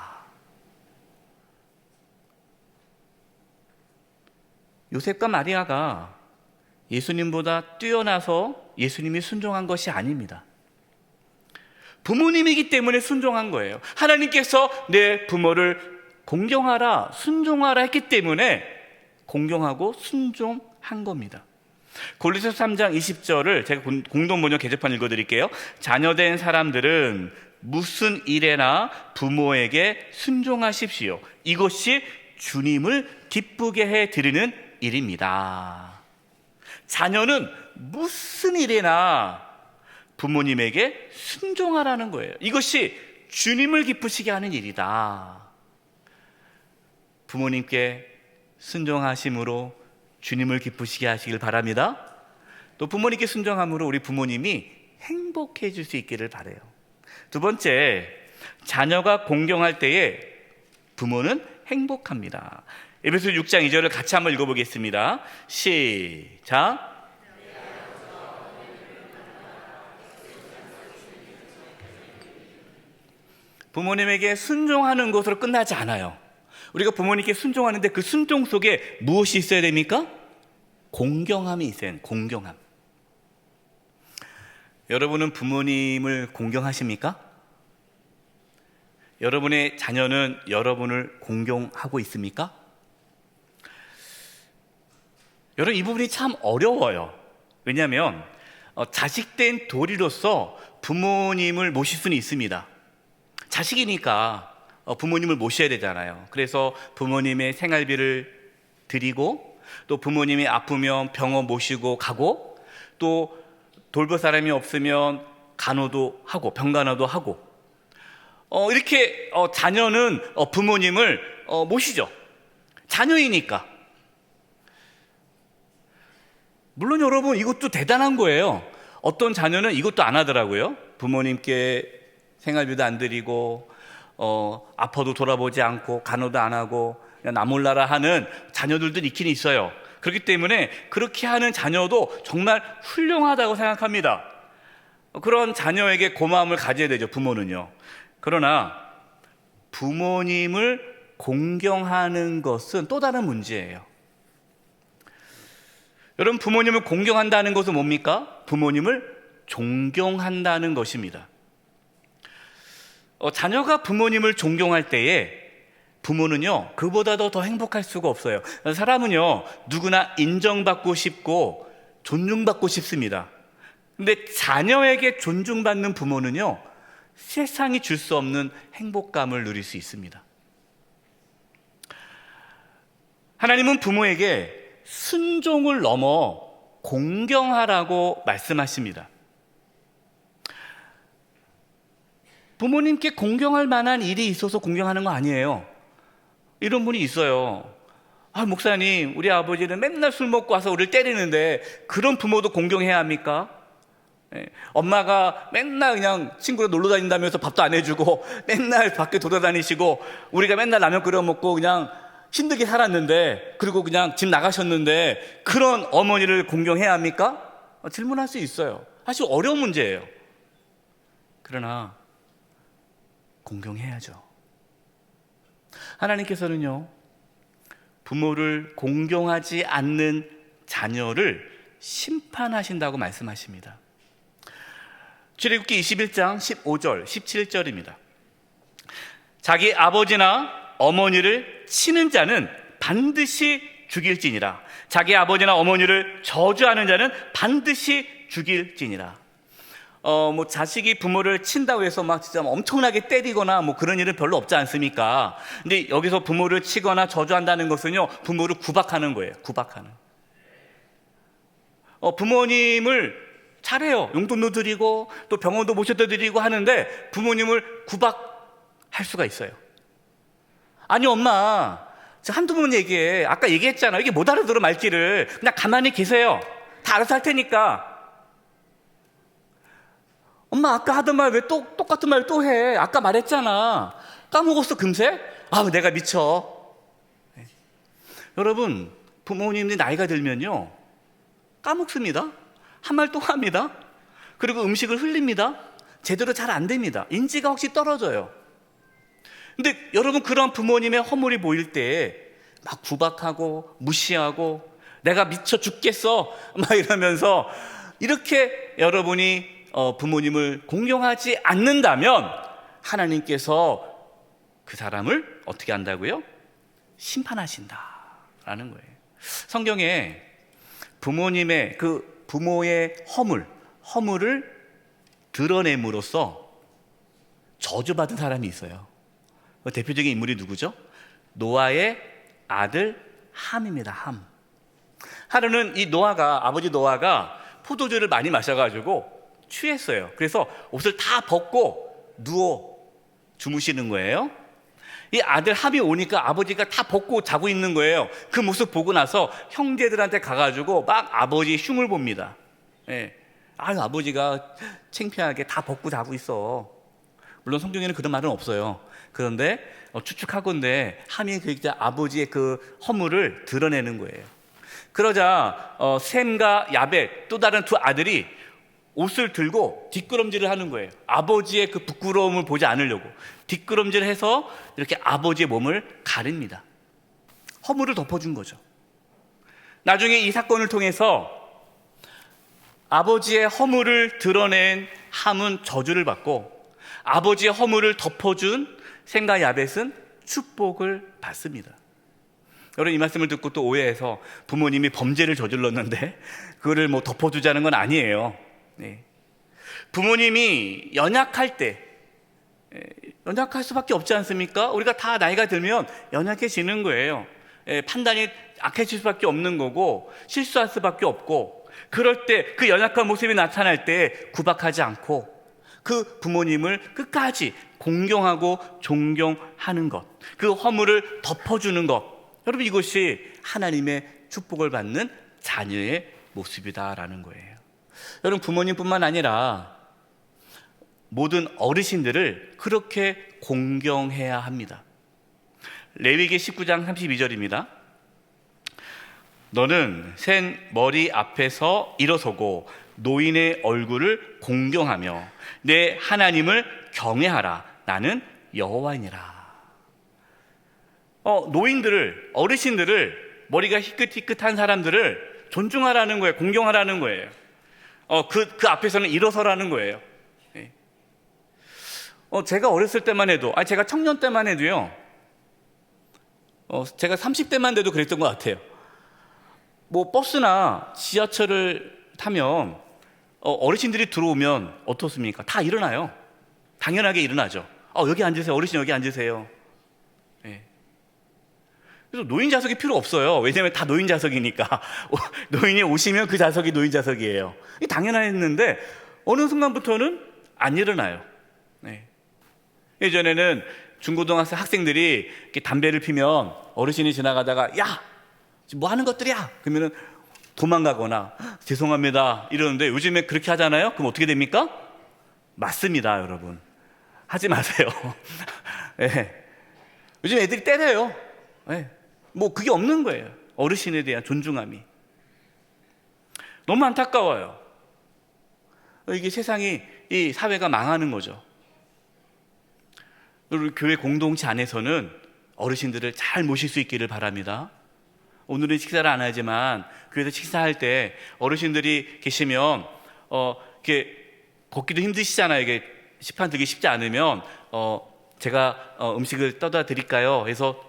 S3: 요셉과 마리아가 예수님보다 뛰어나서 예수님이 순종한 것이 아닙니다. 부모님이기 때문에 순종한 거예요. 하나님께서 내 부모를 공경하라, 순종하라 했기 때문에 공경하고 순종한 겁니다. 골로새서 3장 20절을 제가 공동번역 게시판 읽어드릴게요. 자녀된 사람들은 무슨 일에나 부모에게 순종하십시오. 이것이 주님을 기쁘게 해드리는 일입니다. 자녀는 무슨 일에나 부모님에게 순종하라는 거예요. 이것이 주님을 기쁘시게 하는 일이다. 부모님께 순종하심으로 주님을 기쁘시게 하시길 바랍니다. 또 부모님께 순종함으로 우리 부모님이 행복해질 수 있기를 바라요. 두 번째, 자녀가 공경할 때에 부모는 행복합니다. 에베소 6장 2절을 같이 한번 읽어보겠습니다. 시작. 부모님에게 순종하는 것으로 끝나지 않아요. 우리가 부모님께 순종하는데 그 순종 속에 무엇이 있어야 됩니까? 공경함이 있어야 해요. 공경함. 여러분은 부모님을 공경하십니까? 여러분의 자녀는 여러분을 공경하고 있습니까? 여러분, 이 부분이 참 어려워요. 왜냐하면 자식된 도리로서 부모님을 모실 수는 있습니다. 자식이니까 부모님을 모셔야 되잖아요. 그래서 부모님의 생활비를 드리고, 또 부모님이 아프면 병원 모시고 가고, 또 돌볼 사람이 없으면 간호도 하고 병간호도 하고, 이렇게 자녀는 부모님을 모시죠. 자녀이니까. 물론 여러분, 이것도 대단한 거예요. 어떤 자녀는 이것도 안 하더라고요. 부모님께 생활비도 안 드리고 아파도 돌아보지 않고 간호도 안 하고 그냥 나 몰라라 하는 자녀들도 있긴 있어요. 그렇기 때문에 그렇게 하는 자녀도 정말 훌륭하다고 생각합니다. 그런 자녀에게 고마움을 가져야 되죠, 부모는요. 그러나 부모님을 공경하는 것은 또 다른 문제예요. 여러분, 부모님을 공경한다는 것은 뭡니까? 부모님을 존경한다는 것입니다. 자녀가 부모님을 존경할 때에 부모는요, 그보다도 더 행복할 수가 없어요. 사람은요, 누구나 인정받고 싶고 존중받고 싶습니다. 근데 자녀에게 존중받는 부모는요, 세상이 줄 수 없는 행복감을 누릴 수 있습니다. 하나님은 부모에게 순종을 넘어 공경하라고 말씀하십니다. 부모님께 공경할 만한 일이 있어서 공경하는 거 아니에요. 이런 분이 있어요. 목사님, 우리 아버지는 맨날 술 먹고 와서 우리를 때리는데 그런 부모도 공경해야 합니까? 엄마가 맨날 그냥 친구랑 놀러 다닌다면서 밥도 안 해주고 맨날 밖에 돌아다니시고 우리가 맨날 라면 끓여 먹고 그냥 힘들게 살았는데, 그리고 그냥 집 나가셨는데 그런 어머니를 공경해야 합니까? 질문할 수 있어요. 사실 어려운 문제예요. 그러나 공경해야죠. 하나님께서는요, 부모를 공경하지 않는 자녀를 심판하신다고 말씀하십니다. 출애굽기 21장 15절 17절입니다. 자기 아버지나 어머니를 치는 자는 반드시 죽일지니라. 자기 아버지나 어머니를 저주하는 자는 반드시 죽일지니라. 자식이 부모를 친다고 해서 막 진짜 엄청나게 때리거나 그런 일은 별로 없지 않습니까? 근데 여기서 부모를 치거나 저주한다는 것은요, 부모를 구박하는 거예요. 구박하는. 부모님을 잘해요. 용돈도 드리고 또 병원도 모셔다 드리고 하는데 부모님을 구박할 수가 있어요. 아니 엄마, 한두 번 얘기해. 아까 얘기했잖아. 이게 못 알아들어 말귀를. 그냥 가만히 계세요. 다 알아서 할 테니까. 엄마 아까 하던 말 왜 똑같은 말 또 해? 아까 말했잖아. 까먹었어 금세? 내가 미쳐. 네. 여러분, 부모님이 나이가 들면요, 까먹습니다. 한 말 또 합니다. 그리고 음식을 흘립니다. 제대로 잘 안 됩니다. 인지가 확실히 떨어져요. 근데 여러분, 그런 부모님의 허물이 보일 때 막 구박하고 무시하고 내가 미쳐 죽겠어 막 이러면서 이렇게 여러분이 부모님을 공경하지 않는다면 하나님께서 그 사람을 어떻게 한다고요? 심판하신다라는 거예요. 성경에 부모님의 부모의 허물을 드러냄으로써 저주받은 사람이 있어요. 대표적인 인물이 누구죠? 노아의 아들 함입니다. 함. 하루는 이 아버지 노아가 포도주를 많이 마셔가지고 취했어요. 그래서 옷을 다 벗고 누워 주무시는 거예요. 이 아들 함이 오니까 아버지가 다 벗고 자고 있는 거예요. 그 모습 보고 나서 형제들한테 가가지고 막 아버지 흉을 봅니다. 아버지가 창피하게 다 벗고 자고 있어. 물론 성경에는 그런 말은 없어요. 그런데 추측하건대 함이 아버지의 그 허물을 드러내는 거예요. 그러자 셈과 야벳, 또 다른 두 아들이 옷을 들고 뒷걸음질을 하는 거예요. 아버지의 그 부끄러움을 보지 않으려고 뒷걸음질을 해서 이렇게 아버지의 몸을 가립니다. 허물을 덮어준 거죠. 나중에 이 사건을 통해서 아버지의 허물을 드러낸 함은 저주를 받고 아버지의 허물을 덮어준 셈과 야벳은 축복을 받습니다. 여러분, 이 말씀을 듣고 또 오해해서 부모님이 범죄를 저질렀는데 그거를 덮어주자는 건 아니에요. 네. 부모님이 연약할 때 연약할 수밖에 없지 않습니까? 우리가 다 나이가 들면 연약해지는 거예요. 판단이 악해질 수밖에 없는 거고 실수할 수밖에 없고, 그럴 때 그 연약한 모습이 나타날 때 구박하지 않고 그 부모님을 끝까지 공경하고 존경하는 것, 그 허물을 덮어주는 것, 여러분 이것이 하나님의 축복을 받는 자녀의 모습이다라는 거예요. 여러분, 부모님뿐만 아니라 모든 어르신들을 그렇게 공경해야 합니다. 레위기 19장 32절입니다. 너는 센 머리 앞에서 일어서고 노인의 얼굴을 공경하며 내 하나님을 경외하라. 나는 여호와니라. 노인들을, 어르신들을, 머리가 희끗희끗한 사람들을 존중하라는 거예요. 공경하라는 거예요. 그 앞에서는 일어서라는 거예요. 제가 어렸을 때만 해도, 제가 청년 때만 해도요, 제가 30대만 돼도 그랬던 것 같아요. 뭐 버스나 지하철을 타면 어르신들이 들어오면 어떻습니까? 다 일어나요. 당연하게 일어나죠. 여기 앉으세요. 어르신 여기 앉으세요. 네. 그래서 노인 좌석이 필요 없어요. 왜냐하면 다 노인 좌석이니까. 노인이 오시면 그 좌석이 노인 좌석이에요. 이게 당연했는데 어느 순간부터는 안 일어나요. 네. 예전에는 중고등학생 학생들이 이렇게 담배를 피면 어르신이 지나가다가 야! 지금 뭐 하는 것들이야? 그러면은 도망가거나 죄송합니다 이러는데 요즘에 그렇게 하잖아요? 그럼 어떻게 됩니까? 맞습니다, 여러분. 하지 마세요. 네. 요즘 애들이 때려요. 네. 뭐 그게 없는 거예요. 어르신에 대한 존중함이. 너무 안타까워요. 이게 세상이, 이 사회가 망하는 거죠. 우리 교회 공동체 안에서는 어르신들을 잘 모실 수 있기를 바랍니다. 오늘은 식사를 안 하지만 교회에서 식사할 때 어르신들이 계시면 이렇게 걷기도 힘드시잖아요. 이게 식판 들기 쉽지 않으면 제가 음식을 떠다 드릴까요? 해서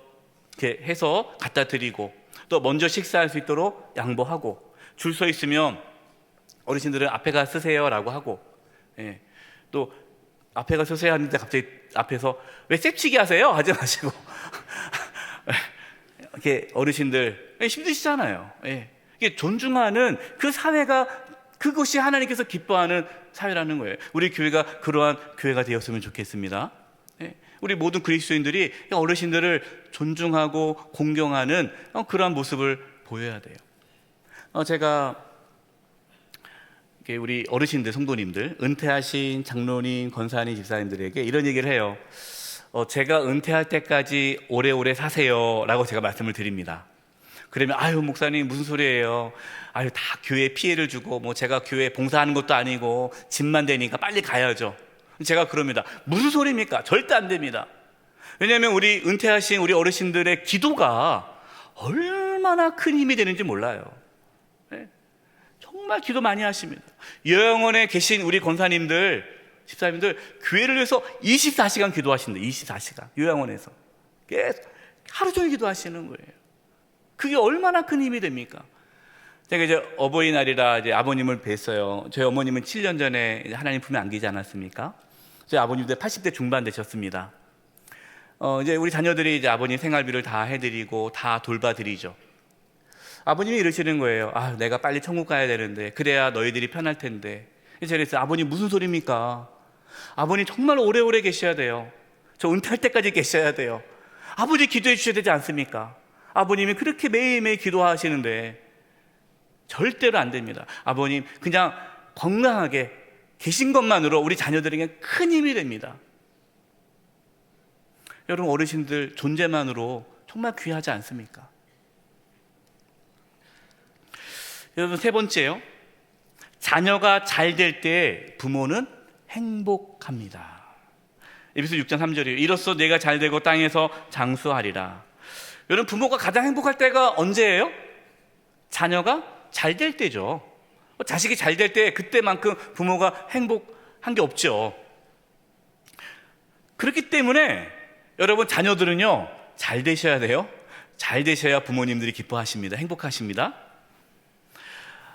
S3: 이렇게 해서 갖다 드리고, 또 먼저 식사할 수 있도록 양보하고, 줄 서 있으면 어르신들은 앞에 가 쓰세요라고 하고, 예. 또 앞에 가 쓰세요 하는데 갑자기 앞에서 왜 셉치기 하세요? 하지 마시고 이렇게 어르신들 힘드시잖아요. 예. 이게 존중하는 그 사회가, 그것이 하나님께서 기뻐하는 사회라는 거예요. 우리 교회가 그러한 교회가 되었으면 좋겠습니다. 예. 우리 모든 그리스도인들이 어르신들을 존중하고 공경하는 그러한 모습을 보여야 돼요. 제가 우리 어르신들, 성도님들, 은퇴하신 장로님, 권사님, 집사님들에게 이런 얘기를 해요. 제가 은퇴할 때까지 오래오래 사세요 라고 제가 말씀을 드립니다. 그러면 아유 목사님 무슨 소리예요? 아유 다 교회에 피해를 주고 뭐 제가 교회에 봉사하는 것도 아니고 집만 되니까 빨리 가야죠. 제가 그럽니다. 무슨 소리입니까? 절대 안 됩니다. 왜냐하면 우리 은퇴하신 우리 어르신들의 기도가 얼마나 큰 힘이 되는지 몰라요. 네? 정말 기도 많이 하십니다. 영원에 계신 우리 권사님들, 집사님들 교회를 위해서 24시간 기도하신다. 24시간 요양원에서 계속 하루 종일 기도하시는 거예요. 그게 얼마나 큰 힘이 됩니까? 제가 이제 어버이날이라 이제 아버님을 뵀어요. 저희 어머님은 7년 전에 하나님 품에 안기지 않았습니까? 저희 아버님도 80대 중반 되셨습니다. 이제 우리 자녀들이 이제 아버님 생활비를 다 해드리고 다 돌봐드리죠. 아버님이 이러시는 거예요. 내가 빨리 천국 가야 되는데, 그래야 너희들이 편할 텐데. 제가 그랬어요. 아버님 무슨 소리입니까? 아버님 정말 오래오래 계셔야 돼요. 저 은퇴할 때까지 계셔야 돼요. 아버지 기도해 주셔야 되지 않습니까? 아버님이 그렇게 매일매일 기도하시는데 절대로 안 됩니다. 아버님 그냥 건강하게 계신 것만으로 우리 자녀들에게 큰 힘이 됩니다. 여러분, 어르신들 존재만으로 정말 귀하지 않습니까? 여러분, 세 번째요. 자녀가 잘 될 때 부모는 행복합니다. 에베소 6장 3절이에요. 이로써 내가 잘 되고 땅에서 장수하리라. 여러분, 부모가 가장 행복할 때가 언제예요? 자녀가 잘 될 때죠. 자식이 잘 될 때 그때만큼 부모가 행복한 게 없죠. 그렇기 때문에 여러분, 자녀들은요 잘 되셔야 돼요. 잘 되셔야 부모님들이 기뻐하십니다. 행복하십니다.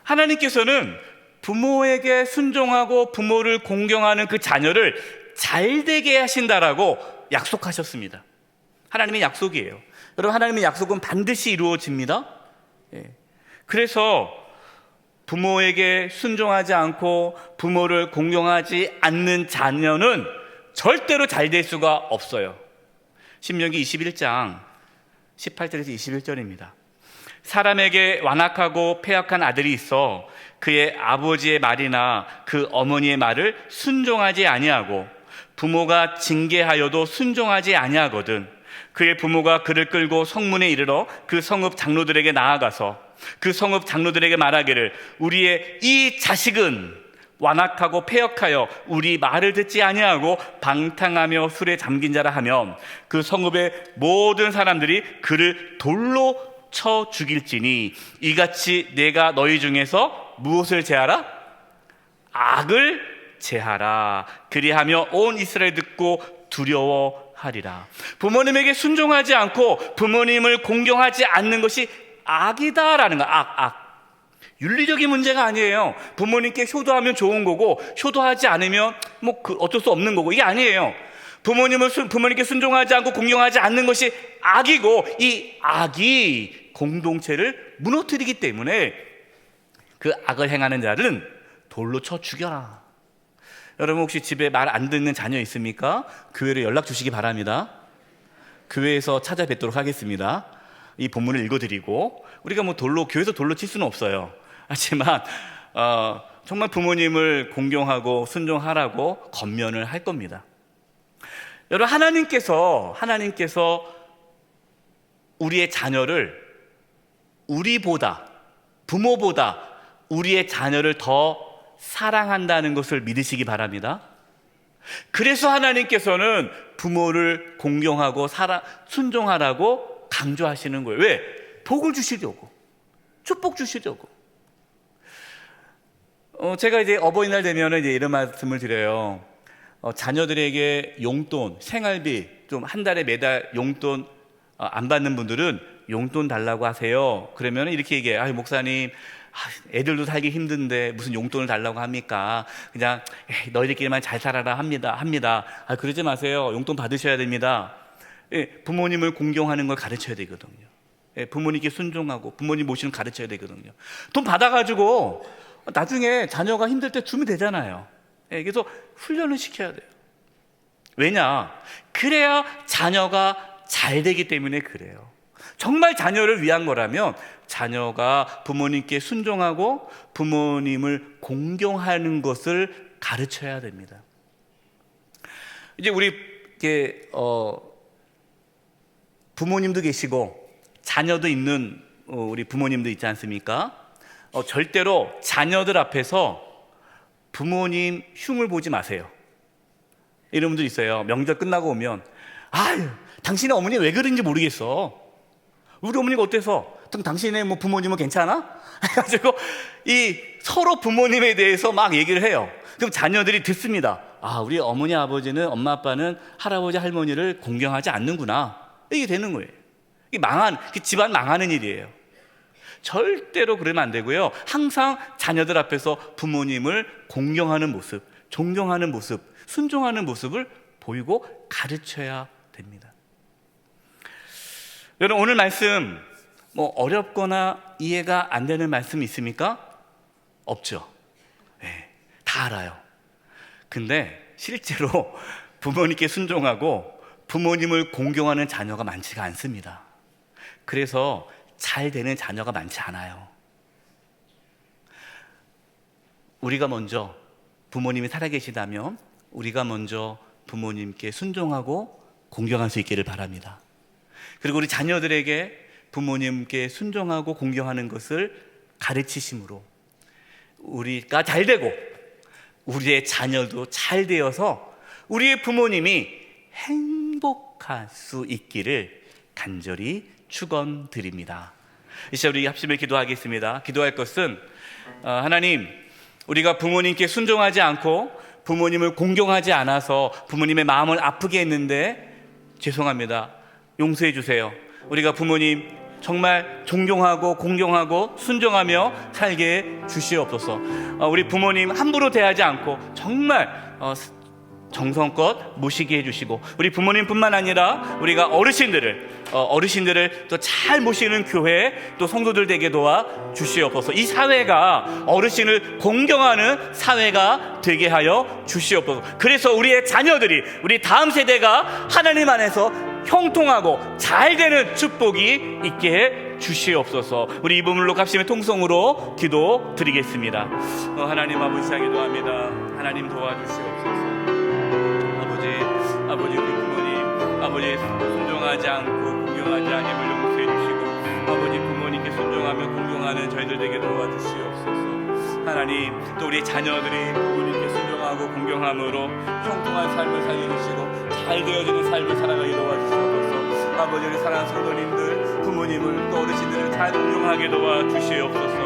S3: 하나님께서는 부모에게 순종하고 부모를 공경하는 그 자녀를 잘 되게 하신다라고 약속하셨습니다. 하나님의 약속이에요. 여러분, 하나님의 약속은 반드시 이루어집니다. 그래서 부모에게 순종하지 않고 부모를 공경하지 않는 자녀는 절대로 잘 될 수가 없어요. 신명기 21장 18절에서 21절입니다. 사람에게 완악하고 패역한 아들이 있어 그의 아버지의 말이나 그 어머니의 말을 순종하지 아니하고 부모가 징계하여도 순종하지 아니하거든 그의 부모가 그를 끌고 성문에 이르러 그 성읍 장로들에게 나아가서 그 성읍 장로들에게 말하기를 우리의 이 자식은 완악하고 패역하여 우리 말을 듣지 아니하고 방탕하며 술에 잠긴 자라 하면 그 성읍의 모든 사람들이 그를 돌로 쳐 죽일지니 이같이 내가 너희 중에서 무엇을 제하라? 악을 제하라. 그리하며 온 이스라엘 듣고 듣고 두려워하리라. 부모님에게 순종하지 않고 부모님을 공경하지 않는 것이 악이다라는 거야. 악. 윤리적인 문제가 아니에요. 부모님께 효도하면 좋은 거고 효도하지 않으면 어쩔 수 없는 거고, 이게 아니에요. 부모님께 순종하지 않고 공경하지 않는 것이 악이고, 이 악이 공동체를 무너뜨리기 때문에 그 악을 행하는 자는 돌로 쳐 죽여라. 여러분 혹시 집에 말 안 듣는 자녀 있습니까? 교회로 연락 주시기 바랍니다. 교회에서 찾아뵙도록 하겠습니다. 이 본문을 읽어드리고, 우리가 교회에서 돌로 칠 수는 없어요. 하지만 정말 부모님을 공경하고 순종하라고 권면을 할 겁니다. 여러분, 하나님께서 우리의 자녀를 부모보다 우리의 자녀를 더 사랑한다는 것을 믿으시기 바랍니다. 그래서 하나님께서는 부모를 공경하고 순종하라고 강조하시는 거예요. 왜? 복을 주시려고, 축복 주시려고. 제가 이제 어버이날 되면 이제 이런 말씀을 드려요. 자녀들에게 용돈, 생활비 좀 한 달에 매달 용돈 안 받는 분들은 용돈 달라고 하세요. 그러면 이렇게 얘기해요. 목사님, 애들도 살기 힘든데 무슨 용돈을 달라고 합니까? 그냥 너희들끼리만 잘 살아라 합니다. 그러지 마세요. 용돈 받으셔야 됩니다. 부모님을 공경하는 걸 가르쳐야 되거든요. 부모님께 순종하고 부모님 모시는 걸 가르쳐야 되거든요. 돈 받아가지고 나중에 자녀가 힘들 때 주면 되잖아요. 그래서 훈련을 시켜야 돼요. 왜냐? 그래야 자녀가 잘 되기 때문에 그래요. 정말 자녀를 위한 거라면 자녀가 부모님께 순종하고 부모님을 공경하는 것을 가르쳐야 됩니다. 이제 우리 부모님도 계시고 자녀도 있는 우리 부모님도 있지 않습니까? 절대로 자녀들 앞에서 부모님 흉을 보지 마세요. 이런 분들 있어요. 명절 끝나고 오면 당신의 어머니 왜 그런지 모르겠어. 우리 어머니가 어때서? 당신의 부모님은 괜찮아? 해가지고 서로 부모님에 대해서 막 얘기를 해요. 그럼 자녀들이 듣습니다. 우리 어머니 아버지는, 엄마 아빠는 할아버지 할머니를 공경하지 않는구나. 이게 되는 거예요. 이게 집안 망하는 일이에요. 절대로 그러면 안 되고요. 항상 자녀들 앞에서 부모님을 공경하는 모습, 존경하는 모습, 순종하는 모습을 보이고 가르쳐야 됩니다. 여러분, 오늘 말씀 어렵거나 이해가 안 되는 말씀이 있습니까? 없죠. 다 알아요. 근데 실제로 부모님께 순종하고 부모님을 공경하는 자녀가 많지가 않습니다. 그래서 잘 되는 자녀가 많지 않아요. 우리가 먼저, 부모님이 살아계시다면 우리가 먼저 부모님께 순종하고 공경할 수 있기를 바랍니다. 그리고 우리 자녀들에게 부모님께 순종하고 공경하는 것을 가르치심으로 우리가 잘 되고 우리의 자녀도 잘 되어서 우리의 부모님이 행복할 수 있기를 간절히 축원드립니다. 이제 우리 합심을 기도하겠습니다. 기도할 것은 하나님, 우리가 부모님께 순종하지 않고 부모님을 공경하지 않아서 부모님의 마음을 아프게 했는데 죄송합니다. 용서해 주세요. 우리가 부모님 정말 존경하고 공경하고 순종하며 살게 주시옵소서. 우리 부모님 함부로 대하지 않고 정말 정성껏 모시게 해주시고, 우리 부모님뿐만 아니라 우리가 어르신들을 또 잘 모시는 교회, 또 성도들 되게 도와 주시옵소서. 이 사회가 어르신을 공경하는 사회가 되게 하여 주시옵소서. 그래서 우리의 자녀들이, 우리 다음 세대가 하나님 안에서 형통하고 잘 되는 축복이 있게 해 주시옵소서. 우리 이 부분으로 값심의 통성으로 기도 드리겠습니다. 하나님 아버지 기도합니다. 하나님 도와주시옵소서. 아버지, 우리 부모님, 아버지 순종하지 않고 공경하지 않음을 용서해 주시고, 아버지 부모님께 순종하며 공경하는 저희들 되게 도와주시옵소서. 하나님, 또 우리 자녀들이 부모님께 순종하고 공경함으로 형통한 삶을 살려주시고 잘 되어지는 삶을 살아가게 도와주시옵소서. 아버지, 우리 사랑하는 성도님들, 부모님을 또 어르신들을 잘 공경하게 도와주시옵소서.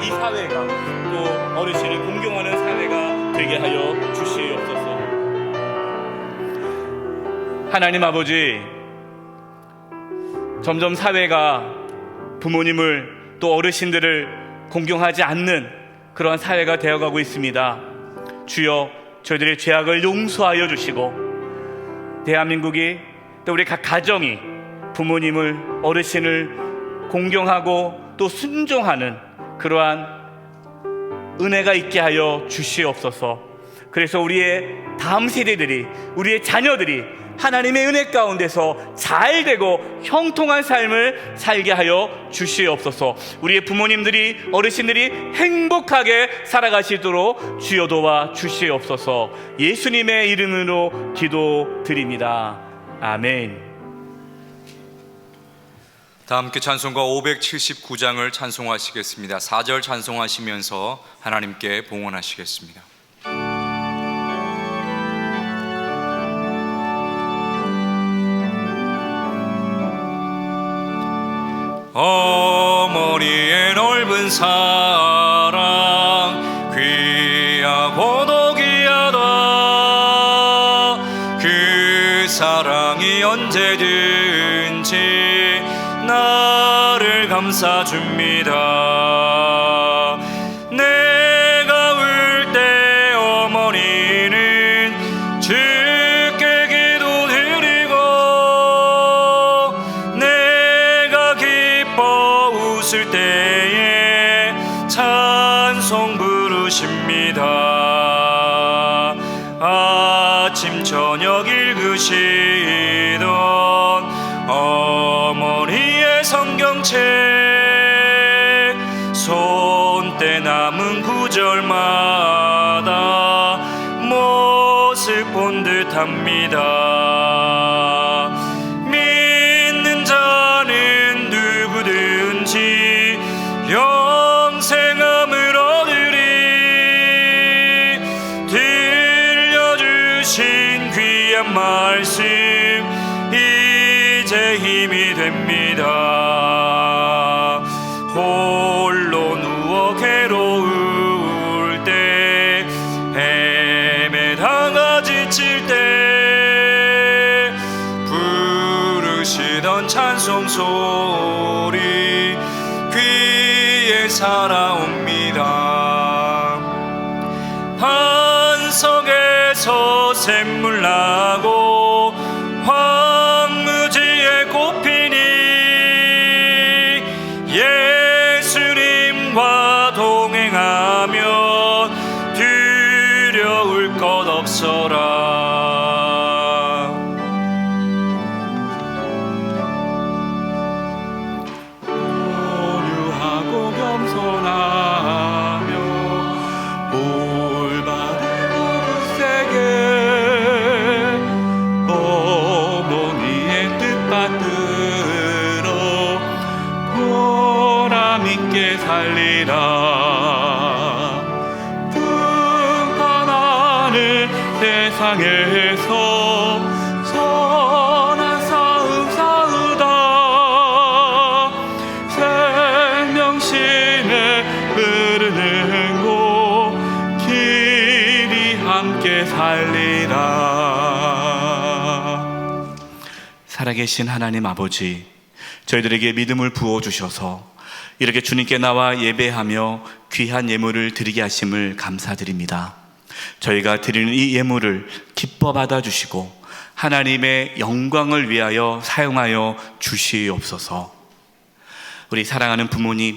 S3: 이 사회가 또 어르신을 공경하는 사회가 되게 하여 주시옵소서. 하나님 아버지, 점점 사회가 부모님을 또 어르신들을 공경하지 않는 그러한 사회가 되어가고 있습니다. 주여, 저희들의 죄악을 용서하여 주시고 대한민국이 또 우리 각 가정이 부모님을, 어르신을 공경하고 또 순종하는 그러한 은혜가 있게 하여 주시옵소서. 그래서 우리의 다음 세대들이, 우리의 자녀들이 하나님의 은혜 가운데서 잘 되고 형통한 삶을 살게 하여 주시옵소서. 우리의 부모님들이, 어르신들이 행복하게 살아가시도록 주여 도와 주시옵소서. 예수님의 이름으로 기도드립니다. 아멘.
S1: 다 함께 찬송가 579장을 찬송하시겠습니다. 4절 찬송하시면서 하나님께 봉헌하시겠습니다. 어머니의 넓은 사랑 귀하고도 귀하다. 그 사랑이 언제든지 나를 감싸줍니다. 내가 울 때 어머니는 주께 기도드리고, 내가 기뻐 웃을 때에 찬송 부르십니다. 아침 저녁 읽으시던 어머니의 성경책, 손때 남은 구절마다 모습 본 듯합니다. 믿는 자는 누구든지 영생함을 얻으리. 들려주신 귀한 말씀 이제 힘이 됩니다. 홀로 누워 괴로울 때, 헤매다가 지칠 때 부르시던 찬송 소리 귀에 살아옵니다. 반석에서 샘물 나고 황무지에 꽃피니 예수님과 동행하면 두려울 것 없어라.
S3: 온유하고 겸손하며 올바르고 굳세게 어머니의 뜻 받들어 보람 있게 살리라. 풍파나는 세상에서 선한 싸움 싸우다 생명신에 흐르는 곳 길이 함께 살리라. 살아계신 하나님 아버지, 저희들에게 믿음을 부어주셔서 이렇게 주님께 나와 예배하며 귀한 예물을 드리게 하심을 감사드립니다. 저희가 드리는 이 예물을 기뻐 받아주시고 하나님의 영광을 위하여 사용하여 주시옵소서. 우리 사랑하는 부모님,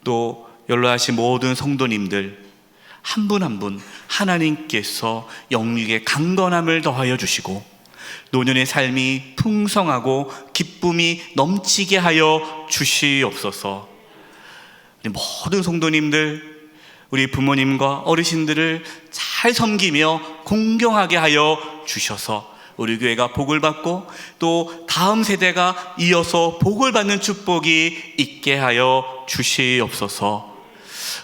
S3: 또 연로하신 모든 성도님들 한 분 한 분 하나님께서 영육의 강건함을 더하여 주시고 노년의 삶이 풍성하고 기쁨이 넘치게 하여 주시옵소서. 우리 모든 성도님들, 우리 부모님과 어르신들을 잘 섬기며 공경하게 하여 주셔서 우리 교회가 복을 받고 또 다음 세대가 이어서 복을 받는 축복이 있게 하여 주시옵소서.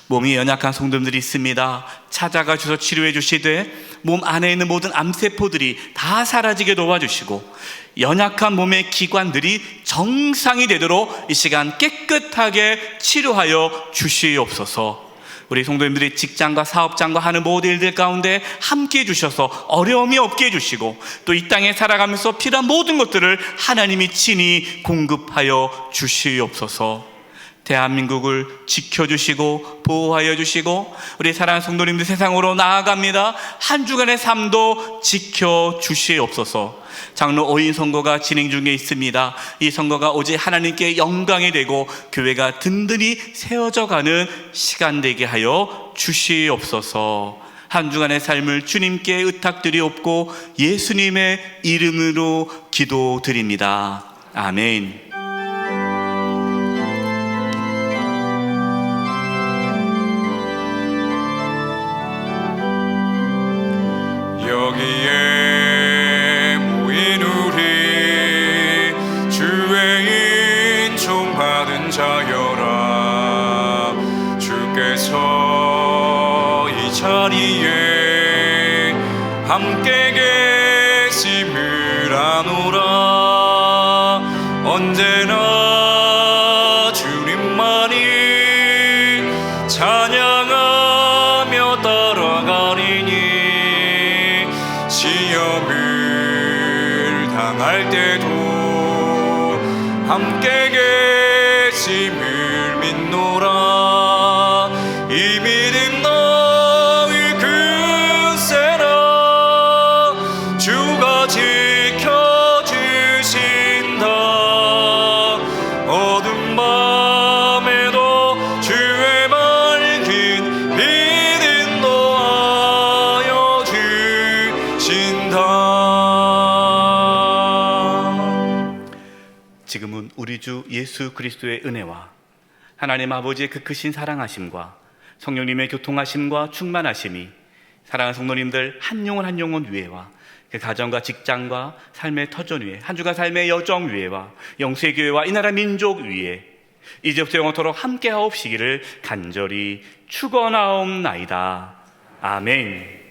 S3: 몸이 연약한 성도들이 있습니다. 찾아가 주셔서 치료해 주시되 몸 안에 있는 모든 암세포들이 다 사라지게 도와주시고 연약한 몸의 기관들이 정상이 되도록 이 시간 깨끗하게 치료하여 주시옵소서. 우리 성도님들이 직장과 사업장과 하는 모든 일들 가운데 함께 해주셔서 어려움이 없게 해주시고, 또 이 땅에 살아가면서 필요한 모든 것들을 하나님이 친히 공급하여 주시옵소서. 대한민국을 지켜주시고 보호하여 주시고, 우리 사랑하는 성도님들 세상으로 나아갑니다. 한 주간의 삶도 지켜주시옵소서. 장로 5인 선거가 진행 중에 있습니다. 이 선거가 오직 하나님께 영광이 되고 교회가 든든히 세워져 가는 시간 되게 하여 주시옵소서. 한 주간의 삶을 주님께 의탁드리옵고 예수님의 이름으로 기도드립니다. 아멘.
S1: 여기에 모인 우리 주의 인총 받은 자여라. 주께서 이 자리에 함께 계심을 아노라. 언제나 주님만이 찬양하며 따라가리니 시험을 당할 때도 함께 계심을 믿노라. 이 믿음 너희 근세라. 주가 지켜주신다. 어두운 밤에도 주의 밝힌 믿음 놓아여 주신다.
S3: 지금은 우리 주 예수 그리스도의 은혜와 하나님 아버지의 그 크신 사랑하심과 성령님의 교통하심과 충만하심이 사랑하는 성도님들 한 영혼 한 영혼 위에와 그 가정과 직장과 삶의 터전 위에, 한 주간 삶의 여정 위에와 영수의 교회와 이 나라 민족 위에 이제부터 영원토록 함께 하옵시기를 간절히 축원하옵나이다. 아멘.